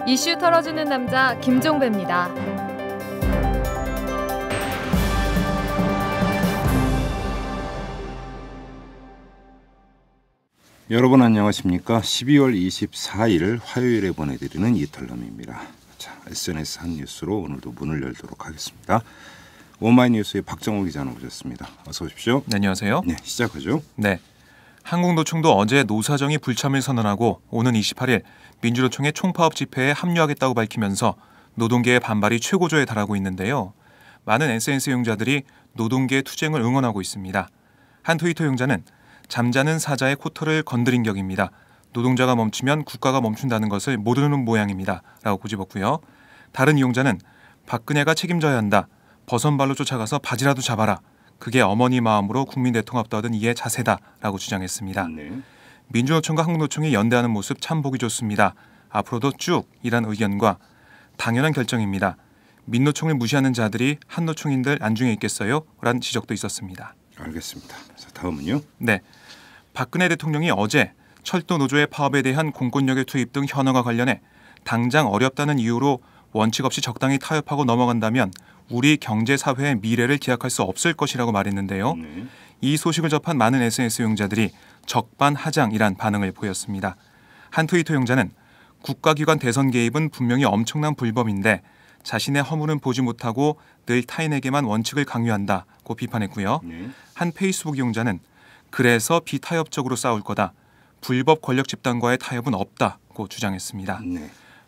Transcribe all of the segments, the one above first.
이슈 털어주는 남자 김종배입니다. 여러분 안녕하십니까? 12월 24일 화요일에 보내드리는 이탈남입니다. 자, SNS 한 뉴스로 오늘도 문을 열도록 하겠습니다. 오마이뉴스의 박정호 기자 나오셨습니다. 어서 오십시오. 네, 안녕하세요. 네, 시작하죠. 네, 한국노총도 어제 노사정이 불참을 선언하고 오는 28일 민주노총의 총파업 집회에 합류하겠다고 밝히면서 노동계의 반발이 최고조에 달하고 있는데요. 많은 SNS 이용자들이 노동계의 투쟁을 응원하고 있습니다. 한 트위터 이용자는 잠자는 사자의 코털을 건드린 격입니다. 노동자가 멈추면 국가가 멈춘다는 것을 모르는 모양입니다. 라고 고집었고요. 다른 이용자는 박근혜가 책임져야 한다. 버선발로 쫓아가서 바지라도 잡아라. 그게 어머니 마음으로 국민 대통합도 하던 이의 자세다. 라고 주장했습니다. 네. 민주노총과 한국노총이 연대하는 모습 참 보기 좋습니다. 앞으로도 쭉 이란 의견과 당연한 결정입니다. 민노총을 무시하는 자들이 한노총인들 안중에 있겠어요? 라는 지적도 있었습니다. 알겠습니다. 자, 다음은요. 네, 박근혜 대통령이 어제 철도 노조의 파업에 대한 공권력의 투입 등 현안과 관련해 당장 어렵다는 이유로 원칙 없이 적당히 타협하고 넘어간다면 우리 경제 사회의 미래를 기약할 수 없을 것이라고 말했는데요. 이 소식을 접한 많은 SNS 이용자들이 적반하장이란 반응을 보였습니다. 한 트위터 이용자는 국가기관 대선 개입은 분명히 엄청난 불법인데 자신의 허물은 보지 못하고 늘 타인에게만 원칙을 강요한다고 비판했고요. 한 페이스북 이용자는 그래서 비타협적으로 싸울 거다. 불법 권력 집단과의 타협은 없다고 주장했습니다.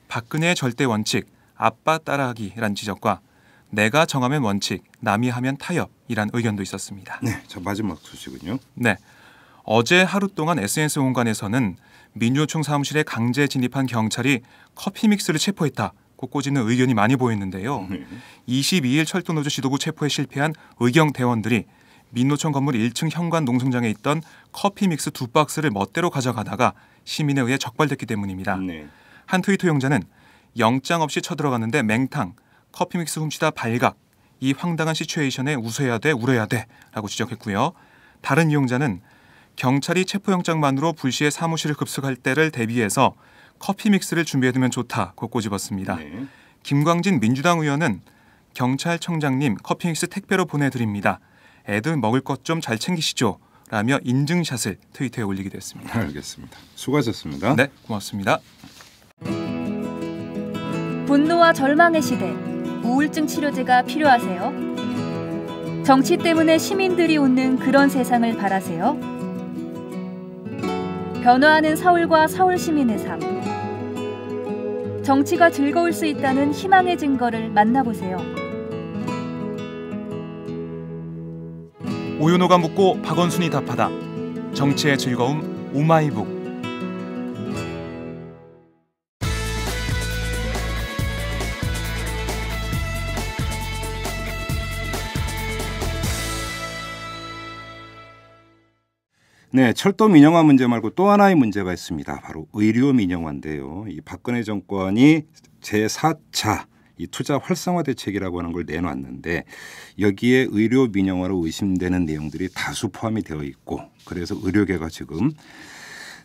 박근혜의 절대 원칙, 아빠 따라하기란 지적과 내가 정하면 원칙, 남이 하면 타협이란 의견도 있었습니다. 네, 자 마지막 소식은요. 네, 어제 하루 동안 SNS 공간에서는 민주노총 사무실에 강제 진입한 경찰이 커피 믹스를 체포했다. 꼬집는 의견이 많이 보였는데요. 22일 철도노조 지도부 체포에 실패한 의경 대원들이 민노총 건물 1층 현관 농성장에 있던 커피 믹스 2박스를 멋대로 가져가다가 시민에 의해 적발됐기 때문입니다. 한 트위터 용자는 영장 없이 쳐들어갔는데 맹탕, 커피 믹스 훔치다 발각, 이 황당한 시츄에이션에 웃어야 돼, 울어야 돼 라고 지적했고요. 다른 이용자는 경찰이 체포영장만으로 불시에 사무실을 급습할 때를 대비해서 커피 믹스를 준비해두면 좋다고 꼬집었습니다. 김광진 민주당 의원은 경찰청장님 커피 믹스 택배로 보내드립니다. 애들 먹을 것 좀 잘 챙기시죠. 라며 인증샷을 트위터에 올리기도 했습니다. 알겠습니다. 수고하셨습니다. 네, 고맙습니다. 분노와 절망의 시대, 우울증 치료제가 필요하세요? 정치 때문에 시민들이 웃는 그런 세상을 바라세요? 변화하는 서울과 서울 시민의 삶. 정치가 즐거울 수 있다는 희망의 증거를 만나보세요. 오연호가 묻고 박원순이 답하다. 정치의 즐거움 오마이북. 네, 철도 민영화 문제 말고 또 하나의 문제가 있습니다. 바로 의료 민영화인데요. 이 박근혜 정권이 제4차 이 투자 활성화 대책이라고 하는 걸 내놨는데 여기에 의료 민영화로 의심되는 내용들이 다수 포함이 되어 있고 그래서 의료계가 지금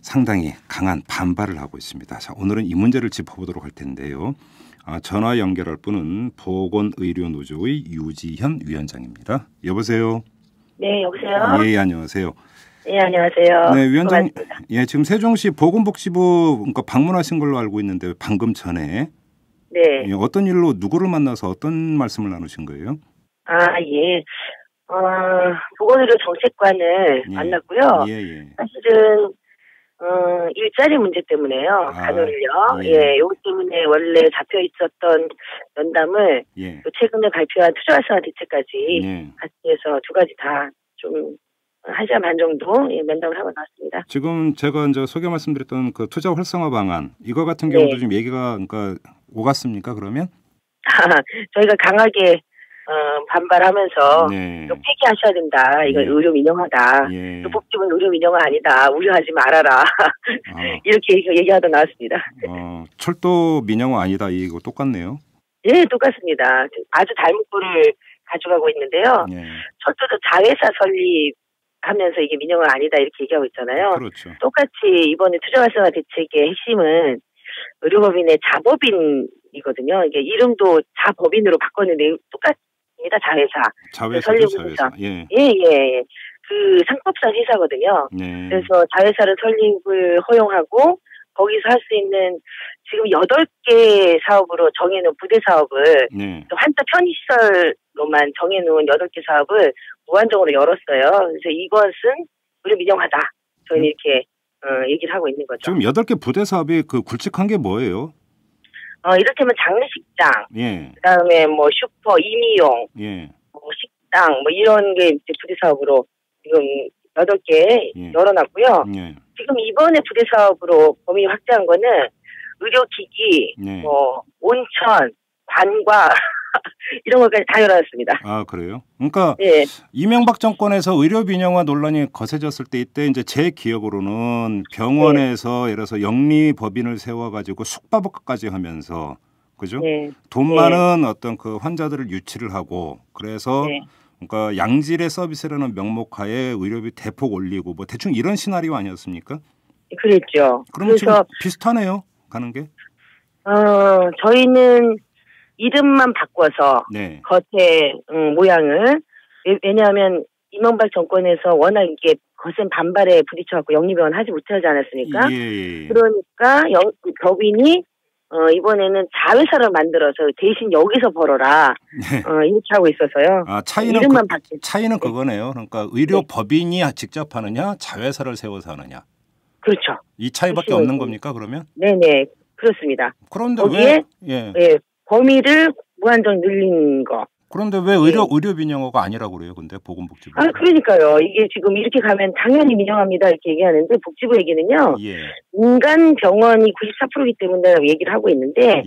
상당히 강한 반발을 하고 있습니다. 자, 오늘은 이 문제를 짚어보도록 할 텐데요. 전화 연결할 분은 보건의료노조의 유지현 위원장입니다. 여보세요. 네, 여보세요. 예, 안녕하세요. 네, 안녕하세요. 네, 위원장. 예, 지금 세종시 보건복지부 그러니까 방문하신 걸로 알고 있는데 방금 전에 네. 예, 어떤 일로 누구를 만나서 어떤 말씀을 나누신 거예요? 예. 보건의료 정책관을 만났고요. 사실은 일자리 문제 때문에요. 간호를요. 요것 때문에 원래 잡혀 있었던 면담을 또 최근에 발표한 투자 활성화 대책까지 같이 해서 두 가지 다 좀 1시간 반 정도 면담을 하고 나왔습니다. 지금 제가 이제 소개 말씀드렸던 그 투자 활성화 방안 이거 같은 경우도 좀 얘기가 그러니까 오갔습니까? 그러면? 저희가 강하게 반발하면서 또 폐기하셔야 된다. 이건 의료 민영화다. 또 복지부는 의료 민영화 아니다. 우려하지 말아라. 이렇게 얘기하다 나왔습니다. 철도 민영화 아니다. 이거 똑같네요. 예, 똑같습니다. 아주 닮은 꼴을 가져가고 있는데요. 철도도 자회사 설립 하면서 이게 민영화 아니다 이렇게 얘기하고 있잖아요. 그렇죠. 똑같이 이번에 투자 활성화 대책의 핵심은 의료법인의 자법인이거든요. 이게 이름도 자법인으로 바꿨는데 똑같습니다. 자회사. 예. 그 상법상 회사거든요. 네. 그래서 자회사를 설립을 허용하고 거기서 할 수 있는 지금 8개 사업으로 정해놓은 부대 사업을 환자 편의시설로만 정해놓은 8개 사업을 무한정으로 열었어요. 그래서 이것은 의료 민영화다. 저희는 이렇게 얘기를 하고 있는 거죠. 지금 8개 부대 사업이 그 굵직한 게 뭐예요? 이를테면 장례식장, 그다음에 뭐 슈퍼, 임의용, 뭐 식당, 뭐 이런 게 이제 부대 사업으로 지금 8개 열어놨고요. 지금 이번에 부대 사업으로 범위 확대한 거는 의료기기, 뭐 온천, 관과 이런 것까지 다 열어놨습니다. 아, 그래요? 그러니까 이명박 정권에서 의료 민영화 논란이 거세졌을 때 이때 이제 제 기억으로는 병원에서 예를 들어서 영리법인을 세워가지고 숙박업까지 하면서 그죠? 돈 많은 어떤 그 환자들을 유치를 하고 그래서 그러니까 양질의 서비스라는 명목하에 의료비 대폭 올리고 뭐 대충 이런 시나리오 아니었습니까? 그랬죠. 그럼 지금 비슷하네요. 가는 게. 저희는 이름만 바꿔서 겉에 모양을 왜냐하면 이명박 정권에서 워낙 이게 거센 반발에 부딪혀갖고 영리병원 하지 못하지 않았습니까? 그러니까 법인이 이번에는 자회사를 만들어서 대신 여기서 벌어라 이렇게 하고 있었어요. 아, 차이는 그거네요. 그러니까 의료법인이 직접 하느냐 자회사를 세워서 하느냐. 그렇죠. 이 차이밖에 없는 겁니까 그러면? 네네 그렇습니다. 그런데 거기에 범위를 무한정 늘린 거. 그런데 왜 의료 민영화가 아니라고 그래요? 근데 보건복지부. 그러니까요. 이게 지금 이렇게 가면 당연히 민영화입니다 이렇게 얘기하는데 복지부 얘기는요. 민간 병원이 94%이기 때문에 얘기를 하고 있는데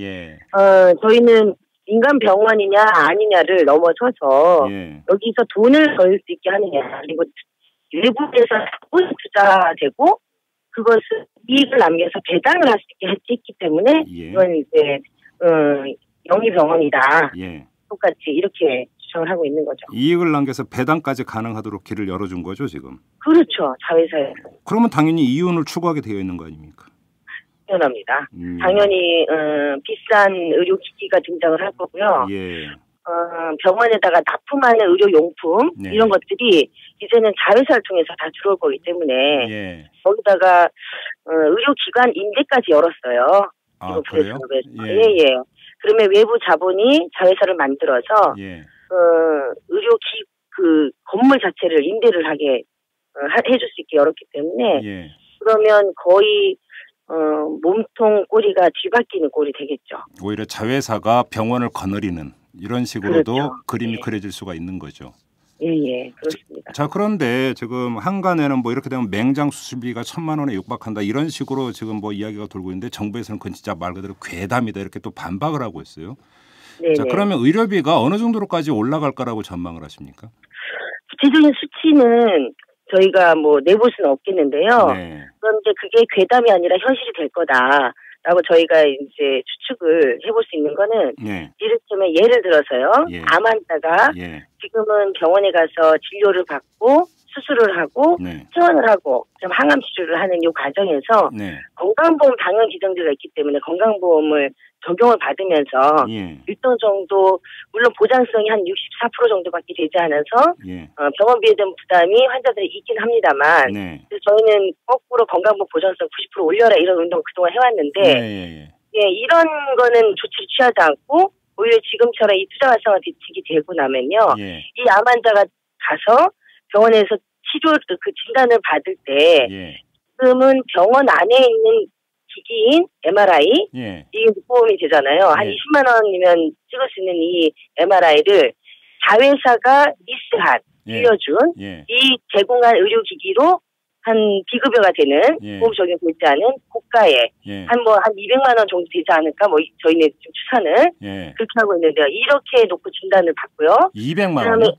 저희는 민간 병원이냐 아니냐를 넘어서서 여기서 돈을 벌 수 있게 하느냐 그리고 외부에서 투자되고 그것을 이익을 남겨서 배당을 할 수 있게 했기 때문에 이건 이제 영리병원이다. 똑같이 이렇게 주장을 하고 있는 거죠. 이익을 남겨서 배당까지 가능하도록 길을 열어준 거죠 지금. 그렇죠. 자회사에. 그러면 당연히 이윤을 추구하게 되어 있는 거 아닙니까? 당연합니다. 당연히 비싼 의료기기가 등장을 할 거고요. 병원에다가 납품하는 의료용품 이런 것들이 이제는 자회사를 통해서 다 들어올 거기 때문에 거기다가 의료기관 임대까지 열었어요. 아, 그래요? 그러면 외부 자본이 자회사를 만들어서 그 건물 자체를 임대를 하게 해줄 수 있게 열었기 때문에 그러면 거의 몸통 꼬리가 뒤바뀌는 꼴이 되겠죠. 오히려 자회사가 병원을 거느리는 이런 식으로도 그렇죠. 그림이 그려질 수가 있는 거죠. 그렇습니다. 자, 그런데 지금 한간에는 뭐 이렇게 되면 맹장 수술비가 1,000만 원에 육박한다 이런 식으로 지금 뭐 이야기가 돌고 있는데 정부에서는 그건 진짜 말 그대로 괴담이다 이렇게 또 반박을 하고 있어요. 자, 그러면 의료비가 어느 정도로까지 올라갈 거라고 전망을 하십니까? 구체적인 수치는 저희가 뭐 내볼 수는 없겠는데요. 그런데 그게 괴담이 아니라 현실이 될 거다라고 저희가 이제 추측을 해볼 수 있는 거는 이를테면 예를 들어서요. 암 환자가 지금은 병원에 가서 진료를 받고 수술을 하고 퇴원을 하고 좀 항암 치료를 하는 이 과정에서 건강보험 당연 기정제가 있기 때문에 건강보험을 적용을 받으면서 일정 정도 물론 보장성이 한 64% 정도밖에 되지 않아서 병원비에 대한 부담이 환자들이 있긴 합니다만 그래서 저희는 거꾸로 건강보험 보장성 90% 올려라 이런 운동 그동안 해왔는데 이런 거는 조치를 취하지 않고 오히려 지금처럼 이 투자 활성화 대책이 되고 나면요 이 암 환자가 가서 병원에서 치료 그 진단을 받을 때 지금은 병원 안에 있는 기기인 MRI 이게 보험이 되잖아요. 한 20만 원이면 찍을 수 있는 이 MRI를 자회사가 리스한 빌려준 이 제공한 의료기기로 한 비급여가 되는 보험 적용되지 않은 고가에 한 200만 원 정도 되지 않을까 뭐 저희는 지금 추산을 그렇게 하고 있는데요. 이렇게 놓고 진단을 받고요. 200만 원이요?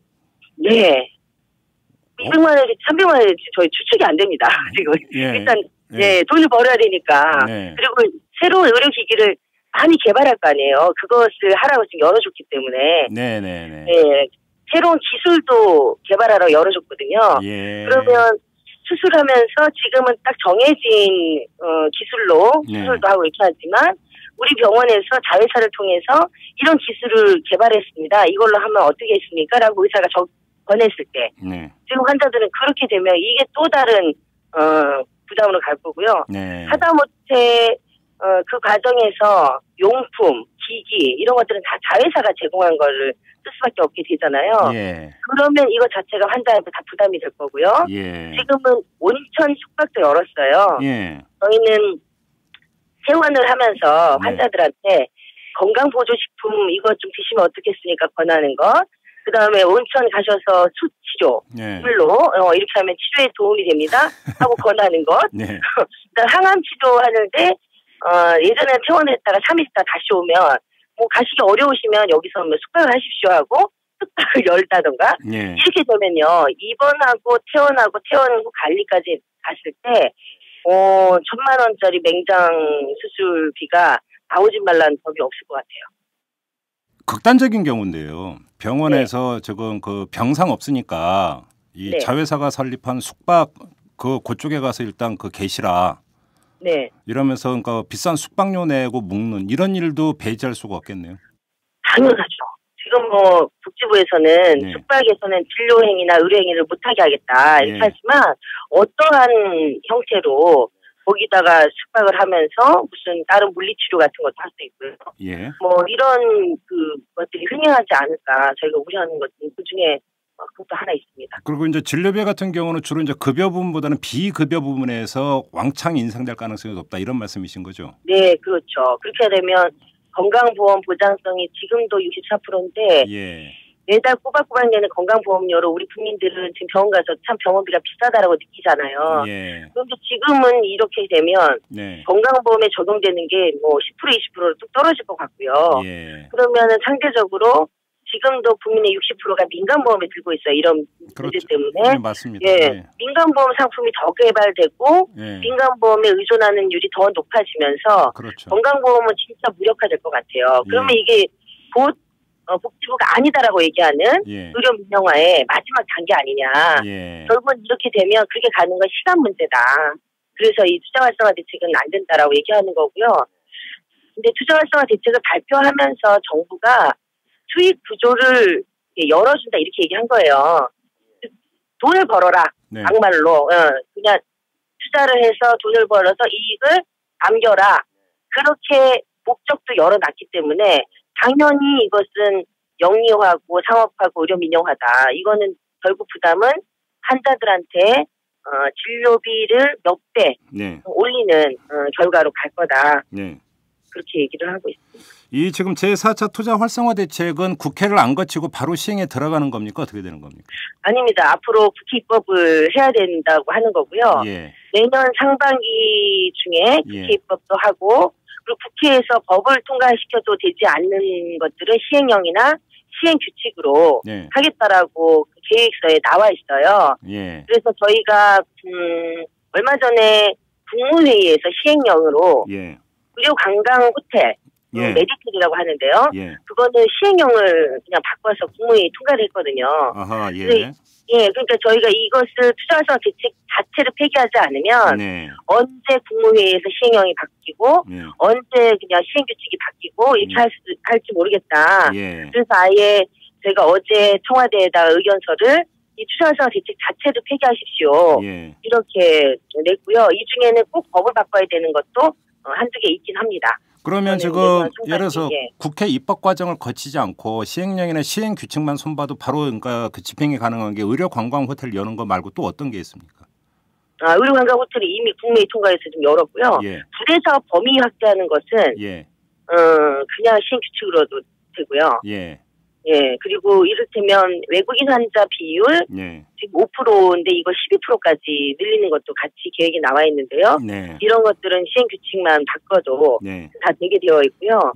200만 원에서 300만 원에 저희 추측이 안 됩니다. 지금 일단 돈을 벌어야 되니까 그리고 새로운 의료기기를 많이 개발할 거 아니에요. 그것을 하라고 지금 열어줬기 때문에 새로운 기술도 개발하러 열어줬거든요. 예. 그러면 수술하면서 지금은 딱 정해진 기술로 수술도 하고 이렇게 하지만 우리 병원에서 자회사를 통해서 이런 기술을 개발했습니다. 이걸로 하면 어떻겠습니까? 라고 의사가 권했을 때 지금 환자들은 그렇게 되면 이게 또 다른 부담으로 갈 거고요. 하다못해 그 과정에서 용품, 기기 이런 것들은 다 자회사가 제공한 거를 쓸 수밖에 없게 되잖아요. 그러면 이거 자체가 환자한테 다 부담이 될 거고요. 지금은 온천 숙박도 열었어요. 저희는 퇴원을 하면서 환자들한테 건강보조식품 이거 좀 드시면 어떻겠습니까? 권하는 것. 그 다음에 온천 가셔서 수치료 물로 이렇게 하면 치료에 도움이 됩니다. 하고 권하는 것. 항암 치료하는데 예전에 퇴원을 했다가 3일 있다 다시 오면 뭐 가시기 어려우시면 여기서 뭐 숙박을 하십시오 하고 숙박을 열다던가 이렇게 되면요. 입원하고 퇴원하고 퇴원 후 관리까지 갔을 때 1,000만 원짜리 맹장 수술비가 나오지 말라는 법이 없을 것 같아요. 극단적인 경우인데요. 병원에서 지금 그 병상 없으니까 이 자회사가 설립한 숙박 그쪽에 가서 일단 그 계시라. 이러면서 그러니까 비싼 숙박료 내고 묵는 이런 일도 배제할 수가 없겠네요. 당연하죠. 지금 뭐 복지부에서는 숙박에서는 진료행위나 의료행위를 못하게 하겠다 이렇게 하지만 어떠한 형태로 거기다가 숙박을 하면서 무슨 다른 물리치료 같은 것도 할 수 있고요. 뭐 이런 것들이 흥행하지 않을까 저희가 우려하는 것 그중에 그것도 하나 있습니다. 그리고 이제 진료비 같은 경우는 주로 이제 급여 부분보다는 비급여 부분에서 왕창 인상될 가능성이 높다 이런 말씀이신 거죠? 네, 그렇죠. 그렇게 되면 건강보험 보장성이 지금도 64%인데 매달 꼬박꼬박 내는 건강보험료로 우리 국민들은 지금 병원 가서 참 병원비가 비싸다라고 느끼잖아요. 그런데 지금은 이렇게 되면 건강보험에 적용되는 게 뭐 10% 20%로 뚝 떨어질 것 같고요. 그러면은 상대적으로 지금도 국민의 60%가 민간보험에 들고 있어요. 이런 문제 때문에. 맞습니다. 민간보험 상품이 더 개발되고 민간보험에 의존하는 율이 더 높아지면서 건강보험은 진짜 무력화될 것 같아요. 그러면 이게 곧 복지부가 아니다라고 얘기하는 의료 민영화의 마지막 단계 아니냐. 결국은 이렇게 되면 그렇게 가는 건 시간 문제다. 그래서 이 투자활성화 대책은 안 된다라고 얘기하는 거고요. 근데 투자활성화 대책을 발표하면서 정부가 수익 구조를 열어준다 이렇게 얘기한 거예요. 돈을 벌어라. 막말로. 그냥 투자를 해서 돈을 벌어서 이익을 남겨라. 그렇게 목적도 열어놨기 때문에 당연히 이것은 영리화하고 상업화하고 의료 민영화다. 이거는 결국 부담은 환자들한테 진료비를 몇 배 올리는 결과로 갈 거다. 그렇게 얘기를 하고 있습니다. 이 지금 제4차 투자 활성화 대책은 국회를 안 거치고 바로 시행에 들어가는 겁니까? 어떻게 되는 겁니까? 아닙니다. 앞으로 국회 입법을 해야 된다고 하는 거고요. 내년 상반기 중에 국회 입법도 하고 그리고 국회에서 법을 통과시켜도 되지 않는 것들은 시행령이나 시행규칙으로 하겠다라고 계획서에 나와 있어요. 그래서 저희가 얼마 전에 국무회의에서 시행령으로 의료관광 호텔 메디텔이라고 하는데요. 그거는 시행령을 그냥 바꿔서 국무회의 통과를 했거든요. 그러니까 저희가 이것을 투자활성화 대책 자체를 폐기하지 않으면 언제 국무회의에서 시행령이 바뀌고 언제 그냥 시행규칙이 바뀌고 이렇게 할지 모르겠다. 그래서 아예 저희가 어제 청와대에다가 의견서를 이 투자활성화 대책 자체를 폐기하십시오. 이렇게 냈고요. 이 중에는 꼭 법을 바꿔야 되는 것도 한두 개 있긴 합니다. 그러면 지금 예를 들어서 국회 입법 과정을 거치지 않고 시행령이나 시행 규칙만 손봐도 바로 그러니까 그 집행이 가능한 게 의료관광 호텔 여는 거 말고 또 어떤 게 있습니까? 의료관광 호텔이 이미 국무회의 통과해서 좀 열었고요. 부대사업 범위 확대하는 것은 그냥 시행 규칙으로도 되고요. 그리고 이를테면 외국인 환자 비율 지금 5%인데 이거 12%까지 늘리는 것도 같이 계획이 나와 있는데요. 이런 것들은 시행 규칙만 바꿔도 다 되게 되어 있고요.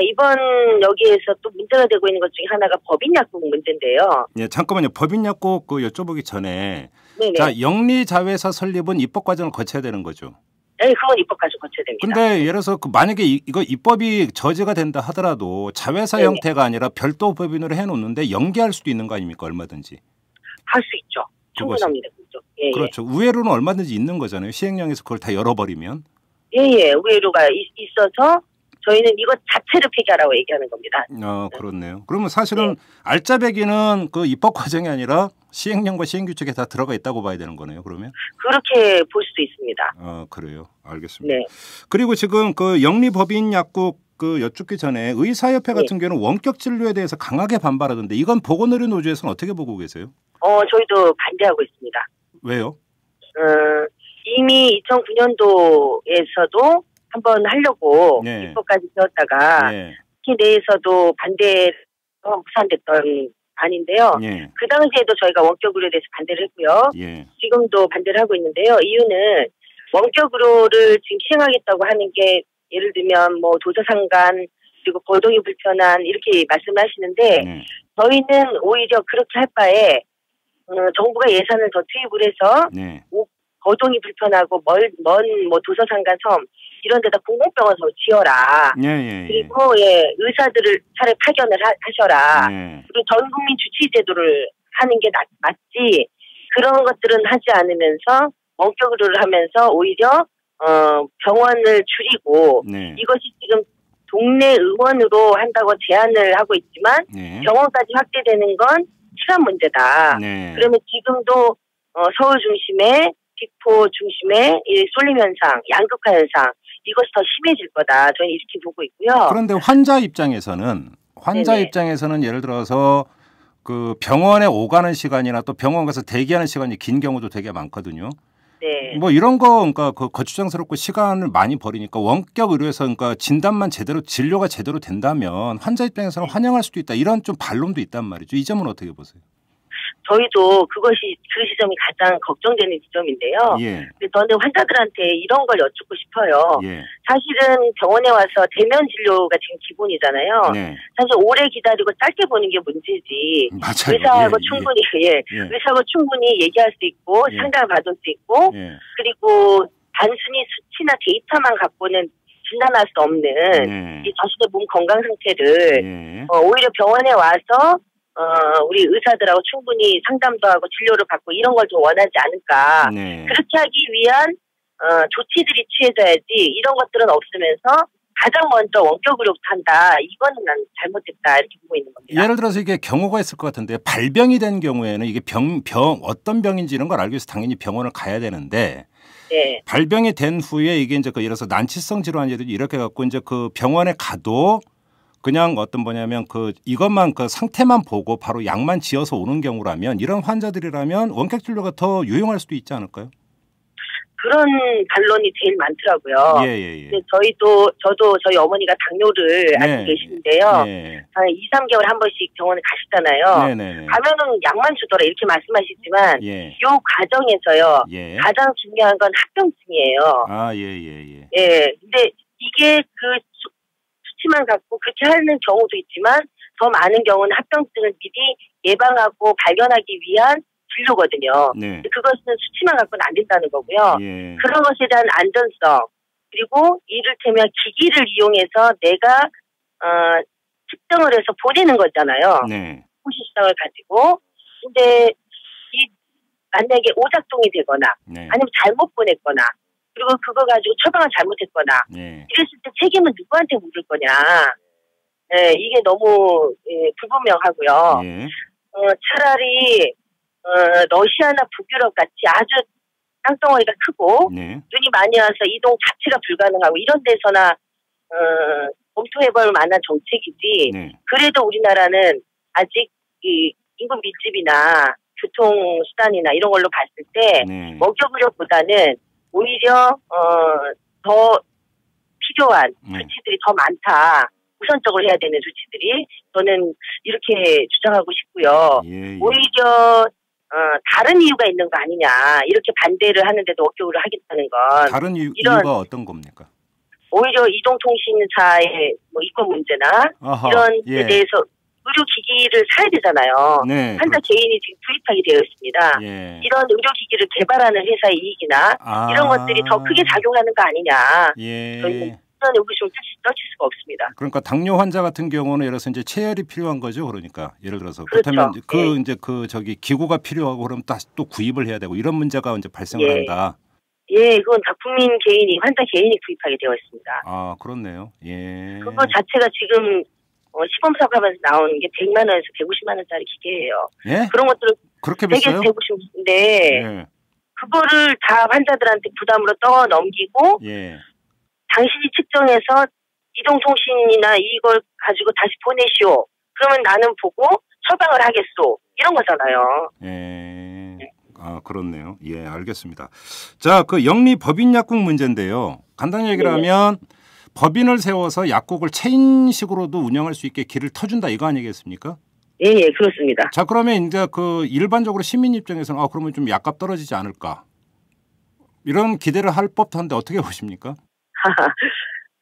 이번 여기에서 또 문제가 되고 있는 것 중에 하나가 법인 약국 문제인데요. 잠깐만요. 법인 약국 여쭤보기 전에 자 영리 자회사 설립은 입법 과정을 거쳐야 되는 거죠. 네, 그건 입법까지 거쳐야 됩니다. 근데 예를 들어서 만약에 이거 입법이 저지가 된다 하더라도 자회사 네네. 형태가 아니라 별도 법인으로 해놓는데 연기할 수도 있는 거 아닙니까? 얼마든지. 할 수 있죠. 충분합니다. 그렇죠. 예, 그렇죠. 우회로는 얼마든지 있는 거잖아요. 시행령에서 그걸 다 열어버리면. 예. 우회로가 있어서 저희는 이것 자체를 폐기하라고 얘기하는 겁니다. 그렇네요. 그러면 사실은 알짜배기는 그 입법 과정이 아니라 시행령과 시행규칙에 다 들어가 있다고 봐야 되는 거네요. 그러면 그렇게 볼 수도 있습니다. 그래요. 알겠습니다. 네. 그리고 지금 그 영리법인 약국 그 여쭙기 전에 의사협회 같은 경우는 원격 진료에 대해서 강하게 반발하던데 이건 보건의료노조에서는 어떻게 보고 계세요? 저희도 반대하고 있습니다. 왜요? 이미 2009년도에서도 한번 하려고 입법까지 되었다가 특히 내에서도 반대 무산됐던 안인데요. 그 당시에도 저희가 원격 의료에 대해서 반대를 했고요. 지금도 반대를 하고 있는데요. 이유는 원격 의료를 지금 시행하겠다고 하는 게 예를 들면 뭐 도서상관 그리고 거동이 불편한 이렇게 말씀하시는데 저희는 오히려 그렇게 할 바에 정부가 예산을 더 투입을 해서 거동이 불편하고 먼 뭐 도서상관 섬 이런 데다 공공병원을 지어라. 그리고 의사들을 차라리 파견을 하셔라. 그리고 전 국민 주치 제도를 하는 게 맞지. 그런 것들은 하지 않으면서 원격 의료를 하면서 오히려 병원을 줄이고 이것이 지금 동네 의원으로 한다고 제안을 하고 있지만 병원까지 확대되는 건 시간 문제다. 그러면 지금도 서울 중심에 빅4 중심에 이 쏠림 현상, 양극화 현상 이것이 더 심해질 거다. 저는 이렇게 보고 있고요. 그런데 환자 입장에서는 예를 들어서 그 병원에 오가는 시간이나 또 병원 가서 대기하는 시간이 긴 경우도 되게 많거든요. 뭐 이런 거 그러니까 그 거추장스럽고 시간을 많이 버리니까 원격 의료에서 그러니까 진단만 제대로 진료가 제대로 된다면 환자 입장에서는 환영할 수도 있다. 이런 좀 반론도 있단 말이죠. 이 점은 어떻게 보세요? 저희도 그 지점이 가장 걱정되는 지점인데요. 저는 환자들한테 이런 걸 여쭙고 싶어요. 사실은 병원에 와서 대면 진료가 지금 기본이잖아요. 사실 오래 기다리고 짧게 보는 게 문제지. 맞아요. 의사하고 충분히 의사하고 충분히 얘기할 수 있고 상담을 받을 수 있고 그리고 단순히 수치나 데이터만 갖고는 진단할 수 없는 이 자신의 몸 건강 상태를 오히려 병원에 와서 우리 의사들하고 충분히 상담도 하고 진료를 받고 이런 걸 좀 원하지 않을까. 그렇게 하기 위한 조치들이 취해져야지 이런 것들은 없으면서 가장 먼저 원격 의료부터 한다. 이거는 난 잘못됐다 이렇게 보고 있는 겁니다. 예를 들어서 이게 경우가 있을 것 같은데 발병이 된 경우에는 이게 어떤 병인지 이런 걸 알기 위해서 당연히 병원을 가야 되는데 발병이 된 후에 이게 이제 예를 들어서 난치성 질환이라든지 이렇게 갖고 이제 그 병원에 가도 그냥 뭐냐면 이것만 그 상태만 보고 바로 약만 지어서 오는 경우라면 이런 환자들이라면 원격 진료가 더 유용할 수도 있지 않을까요? 그런 반론이 제일 많더라고요. 저도 저희 어머니가 당뇨를 앓고 계시는데요. 한 2, 3개월 한 번씩 병원에 가시잖아요. 가면은 약만 주더라 이렇게 말씀하시지만 이 과정에서요. 가장 중요한 건 합병증이에요. 근데 이게 수치만 갖고 그렇게 하는 경우도 있지만 더 많은 경우는 합병증을 미리 예방하고 발견하기 위한 진료거든요. 그것은 수치만 갖고는 안 된다는 거고요. 그런 것에 대한 안전성 그리고 이를테면 기기를 이용해서 내가 측정을 해서 보내는 거잖아요. 호시성을 가지고. 근데 만약에 오작동이 되거나 아니면 잘못 보냈거나 그리고 그거 가지고 처방을 잘못했거나 이랬을 때 책임은 누구한테 물을 거냐. 이게 너무 불분명하고요. 차라리 러시아나 북유럽 같이 아주 땅덩어리가 크고 눈이 많이 와서 이동 자체가 불가능하고 이런 데서나 검토해볼 만한 정책이지. 그래도 우리나라는 아직 이 인구 밀집이나 교통수단이나 이런 걸로 봤을 때 원격 의료보다는 오히려 더 필요한 조치들이 더 많다. 우선적으로 해야 되는 조치들이 저는 이렇게 주장하고 싶고요. 오히려 다른 이유가 있는 거 아니냐 이렇게 반대를 하는데도 원격으로 하겠다는 건 다른 이유가 어떤 겁니까? 오히려 이동통신사의 뭐 이권 문제나 이런 데 대해서 의료기기를 사야 되잖아요. 네, 환자 그렇죠. 개인이 지금 구입하게 되어 있습니다. 예. 이런 의료기기를 개발하는 회사의 이익이나 이런 것들이 더 크게 작용하는 거 아니냐. 예. 저희는 이런 의구심을 떨칠 수가 없습니다. 그러니까 당뇨 환자 같은 경우는 예를 들어서 이제 체열이 필요한 거죠. 그러니까 예를 들어서 그렇죠. 그렇다면 예. 이제 저기 기구가 필요하고 그러면 다시 또 구입을 해야 되고 이런 문제가 이제 발생을 예. 한다. 예, 그건 다 국민 개인이 환자 개인이 구입하게 되어 있습니다. 아, 그렇네요. 예. 그거 자체가 지금 시범 사업하면서 나오는 게 100만 원에서 150만 원짜리 기계예요. 예? 그런 것들을 그렇게 100에서 비싸요? 150인데 예. 그거를 다 환자들한테 부담으로 떠 넘기고 예. 당신이 측정해서 이동통신이나 이걸 가지고 다시 보내시오. 그러면 나는 보고 처방을 하겠소. 이런 거잖아요. 예. 아, 그렇네요. 예, 알겠습니다. 자, 그 영리 법인 약국 문제인데요. 간단히 얘기를 하면 법인을 세워서 약국을 체인식으로도 운영할 수 있게 길을 터준다 이거 아니겠습니까? 예, 예, 그렇습니다. 자, 그러면 이제 그 일반적으로 시민 입장에서는 그러면 좀 약값 떨어지지 않을까? 이런 기대를 할 법도 한데 어떻게 보십니까?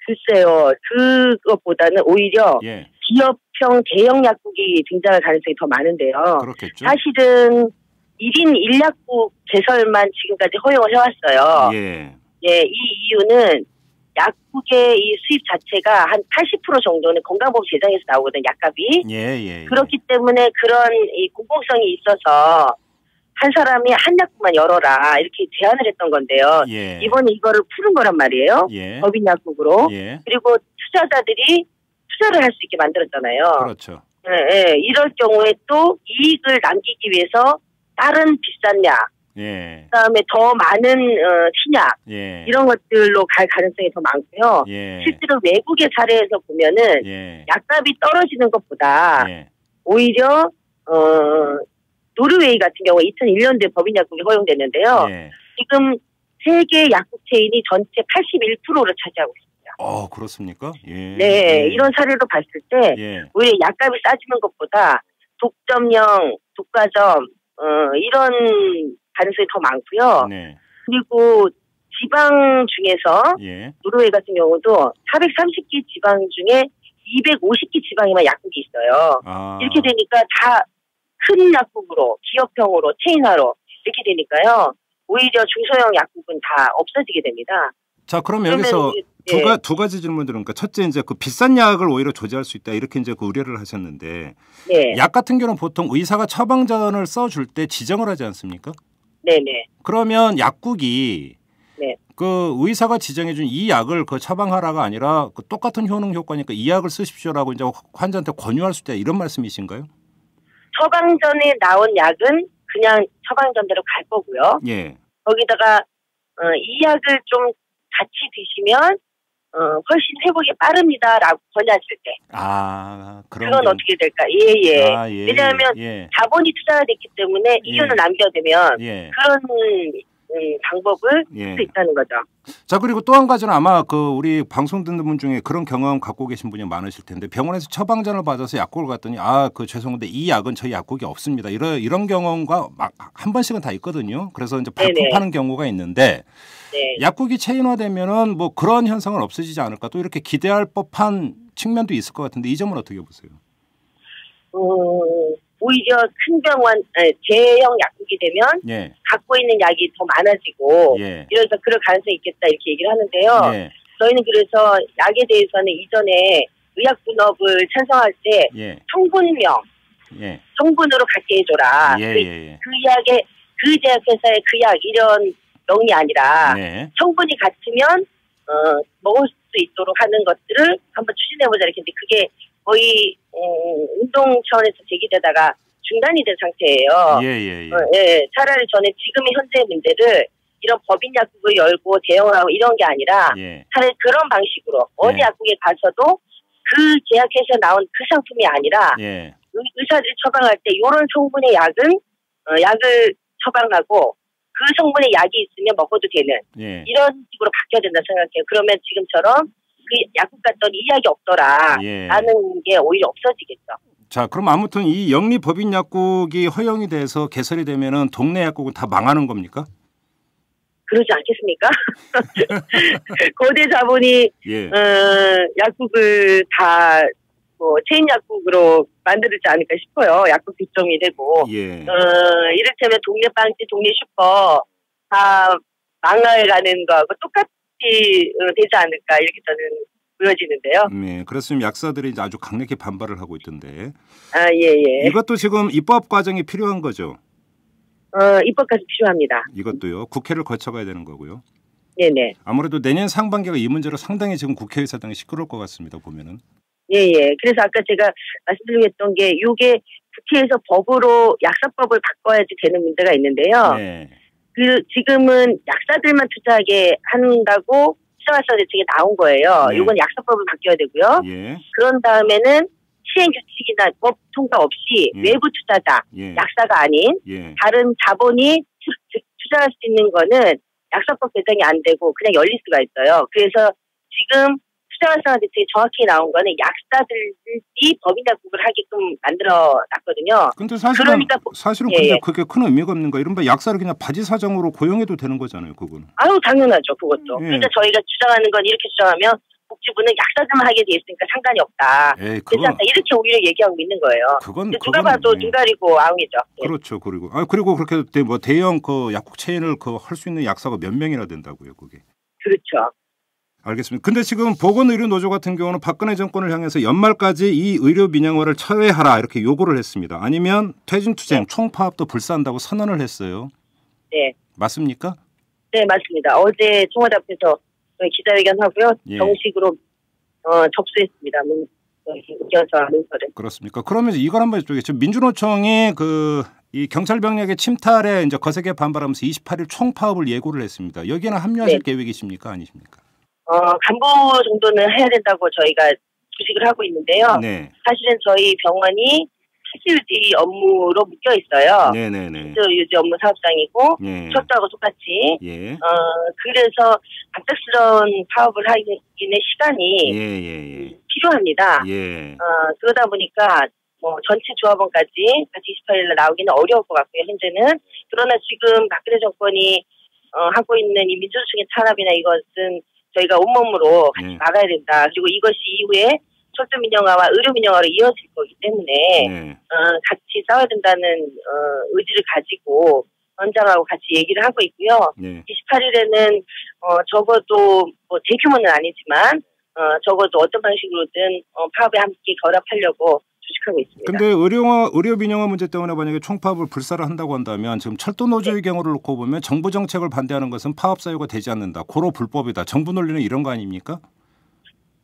글쎄요. 그것보다는 오히려 예. 기업형 대형 약국이 등장할 가능성이 더 많은데요. 그렇겠죠. 사실은 1인 1약국 개설만 지금까지 허용을 해왔어요. 예. 예, 이 이유는 약국의 이 수입 자체가 한 80% 정도는 건강보험 재정에서 나오거든, 약값이. 예. 그렇기 때문에 그런 이 공공성이 있어서 한 사람이 한 약국만 열어라 이렇게 제안을 했던 건데요. 예. 이번에 이거를 푸는 거란 말이에요. 예. 법인 약국으로. 예. 그리고 투자자들이 투자를 할 수 있게 만들었잖아요. 그렇죠. 예, 예. 이럴 경우에 또 이익을 남기기 위해서 다른 비싼 약, 예. 그다음에 더 많은 신약 예. 이런 것들로 갈 가능성이 더 많고요. 예. 실제로 외국의 사례에서 보면은 예. 약값이 떨어지는 것보다 예. 오히려 노르웨이 같은 경우 2001년도에 법인 약국이 허용됐는데요. 예. 지금 세계 약국 체인이 전체 81%를 차지하고 있습니다. 그렇습니까? 예. 네, 예. 이런 사례로 봤을 때 예. 오히려 약값이 싸지는 것보다 독점형, 독과점 이런 가능성이 더 많고요. 네. 그리고 지방 중에서 예. 노르웨이 같은 경우도 430개 지방 중에 250개 지방에만 약국이 있어요. 이렇게 되니까 다 큰 약국으로, 기업형으로, 체인화로 이렇게 되니까요. 오히려 중소형 약국은 다 없어지게 됩니다. 자, 그럼 여기서 두 가지 질문 드립니다. 첫째, 이제 그 비싼 약을 오히려 조제할 수 있다 이렇게 이제 그 우려를 하셨는데, 네. 약 같은 경우는 보통 의사가 처방전을 써줄 때 지정을 하지 않습니까? 네네. 그러면 약국이 네. 그 의사가 지정해준 이 약을 그 처방하라가 아니라 그 똑같은 효능 효과니까 이 약을 쓰십시오라고 이제 환자한테 권유할 수 있다 이런 말씀이신가요? 처방전에 나온 약은 그냥 처방전대로 갈 거고요. 예. 거기다가 이 약을 좀 같이 드시면 훨씬 회복이 빠릅니다라고 권유하실 때. 그건 어떻게 될까? 예. 왜냐하면 자본이 투자가 됐기 때문에 이윤을 남겨두면 그런 방법을 쓸 수 있다는 거죠. 자, 그리고 또 한 가지는 아마 그 우리 방송 듣는 분 중에 그런 경험 갖고 계신 분이 많으실 텐데 병원에서 처방전을 받아서 약국을 갔더니 죄송한데 이 약은 저희 약국에 없습니다. 이런 경험과 한 번씩은 다 있거든요. 그래서 이제 발품하는 경우가 있는데 약국이 체인화되면은 뭐 그런 현상은 없어지지 않을까 또 이렇게 기대할 법한 측면도 있을 것 같은데 이 점은 어떻게 보세요? 오히려 큰 병원, 대형 약국이 되면 갖고 있는 약이 더 많아지고 이래서 그럴 가능성이 있겠다 이렇게 얘기를 하는데요. 저희는 그래서 약에 대해서는 이전에 의약분업을 찬성할 때 성분명, 성분으로 갖게 해줘라. 그 약에 그 제약회사의 그 약 이런 명이 아니라 성분이 같으면 먹을 수 있도록 하는 것들을 한번 추진해보자 이렇게 했는데 그게 거의 운동 차원에서 제기되다가 중단이 된 상태예요. 차라리 저는 지금의 현재 문제를 이런 법인 약국을 열고 대형하고 이런 게 아니라 차라리 그런 방식으로 어느 약국에 가서도 그 제약회사에 나온 그 상품이 아니라 의사들이 처방할 때 이런 성분의 약을 처방하고 그 성분의 약이 있으면 먹어도 되는 이런 식으로 바뀌어야 된다 생각해요. 그러면 지금처럼 그 약국 갔더니 이 약이 없더라 라는 게 오히려 없어지겠죠. 자, 그럼 아무튼 이 영리 법인 약국이 허용이 돼서 개설이 되면은 동네 약국은 다 망하는 겁니까? 그러지 않겠습니까? 거대 자본이 약국을 다 뭐 체인 약국으로 만들지 않을까 싶어요. 약국 득점이 되고 이를테면 동네 빵집, 동네 슈퍼 다 망가가는 거하고 똑같이 되지 않을까 이렇게 저는 보여지는데요. 네, 그렇습니다. 약사들이 아주 강력히 반발을 하고 있던데. 예. 이것도 지금 입법 과정이 필요한 거죠? 입법까지 필요합니다. 이것도요. 국회를 거쳐가야 되는 거고요. 네네. 아무래도 내년 상반기가 이 문제로 상당히 지금 국회의사 당이 시끄러울 것 같습니다. 보면은. 예. 그래서 아까 제가 말씀드렸던 게 이게 국회에서 법으로 약사법을 바꿔야지 되는 문제가 있는데요. 네. 지금은 약사들만 투자하게 한다고 투자활성 대책이 나온 거예요. 이건 약사법을 바뀌어야 되고요. 그런 다음에는 시행 규칙이나 법 통과 없이 외부 투자자, 약사가 아닌 다른 자본이 투자할 수 있는 거는 약사법 개정이 안 되고 그냥 열릴 수가 있어요. 그래서 지금 투자활성화 대책이 정확히 나온 거는 약사들이 법인 약국을 하게끔 만들어 놨거든요. 근데 사실은 근데 그게 큰 의미가 없는 거예요. 이른바 약사를 그냥 바지 사장으로 고용해도 되는 거잖아요. 그거는. 당연하죠. 그것도. 그러니까 저희가 주장하는 건 이렇게 주장하면 복지부는 약사들만 하게 돼 있으니까 상관이 없다. 그렇지 않다. 이렇게 오히려 얘기하고 있는 거예요. 누가 봐도 눈 가리고 아웅이죠. 그렇죠. 그리고 그렇게 뭐 대형 그 약국 체인을 할 수 있는 약사가 몇 명이나 된다고요, 그게. 그렇죠. 알겠습니다. 근데 지금 보건의료노조 같은 경우는 박근혜 정권을 향해서 연말까지 이 의료 민영화를 철회하라 이렇게 요구를 했습니다. 아니면 퇴진투쟁, 총파업도 불사한다고 선언을 했어요. 네. 맞습니까? 네, 맞습니다. 어제 청와대 앞에서 기자회견하고요. 정식으로 접수했습니다. 문서를. 그렇습니까? 그러면 이걸 한번 여쭤보겠죠. 민주노총이 이 경찰 병력의 침탈에 이제 거세게 반발하면서 28일 총파업을 예고를 했습니다. 여기에는 합류하실 계획이십니까, 아니십니까? 간부 정도는 해야 된다고 저희가 주식을 하고 있는데요. 사실은 저희 병원이 실질유지 업무로 묶여 있어요. 실질유지 업무 사업장이고 취업도하고 똑같이. 그래서 갑작스러운 파업을 하기는 시간이 필요합니다. 그러다 보니까 뭐 전체 조합원까지 같이 28일날 나오기는 어려울 것 같고요. 현재는. 그러나 지금 박근혜 정권이 하고 있는 이 민주노총의 탄압이나 이것은 저희가 온몸으로 같이 막아야 된다. 그리고 이것이 이후에 철도 민영화와 의료 민영화로 이어질 거기 때문에 같이 싸워야 된다는 의지를 가지고 원장하고 같이 얘기를 하고 있고요. 28일에는 적어도 뭐 대규모는 아니지만 적어도 어떤 방식으로든 파업에 함께 결합하려고 주식하고 있습니다. 근데 의료 민영화 문제 때문에 만약에 총파업을 불사를 한다고 한다면 지금 철도 노조의 경우를 놓고 보면 정부 정책을 반대하는 것은 파업 사유가 되지 않는다. 고로 불법이다. 정부 논리는 이런 거 아닙니까?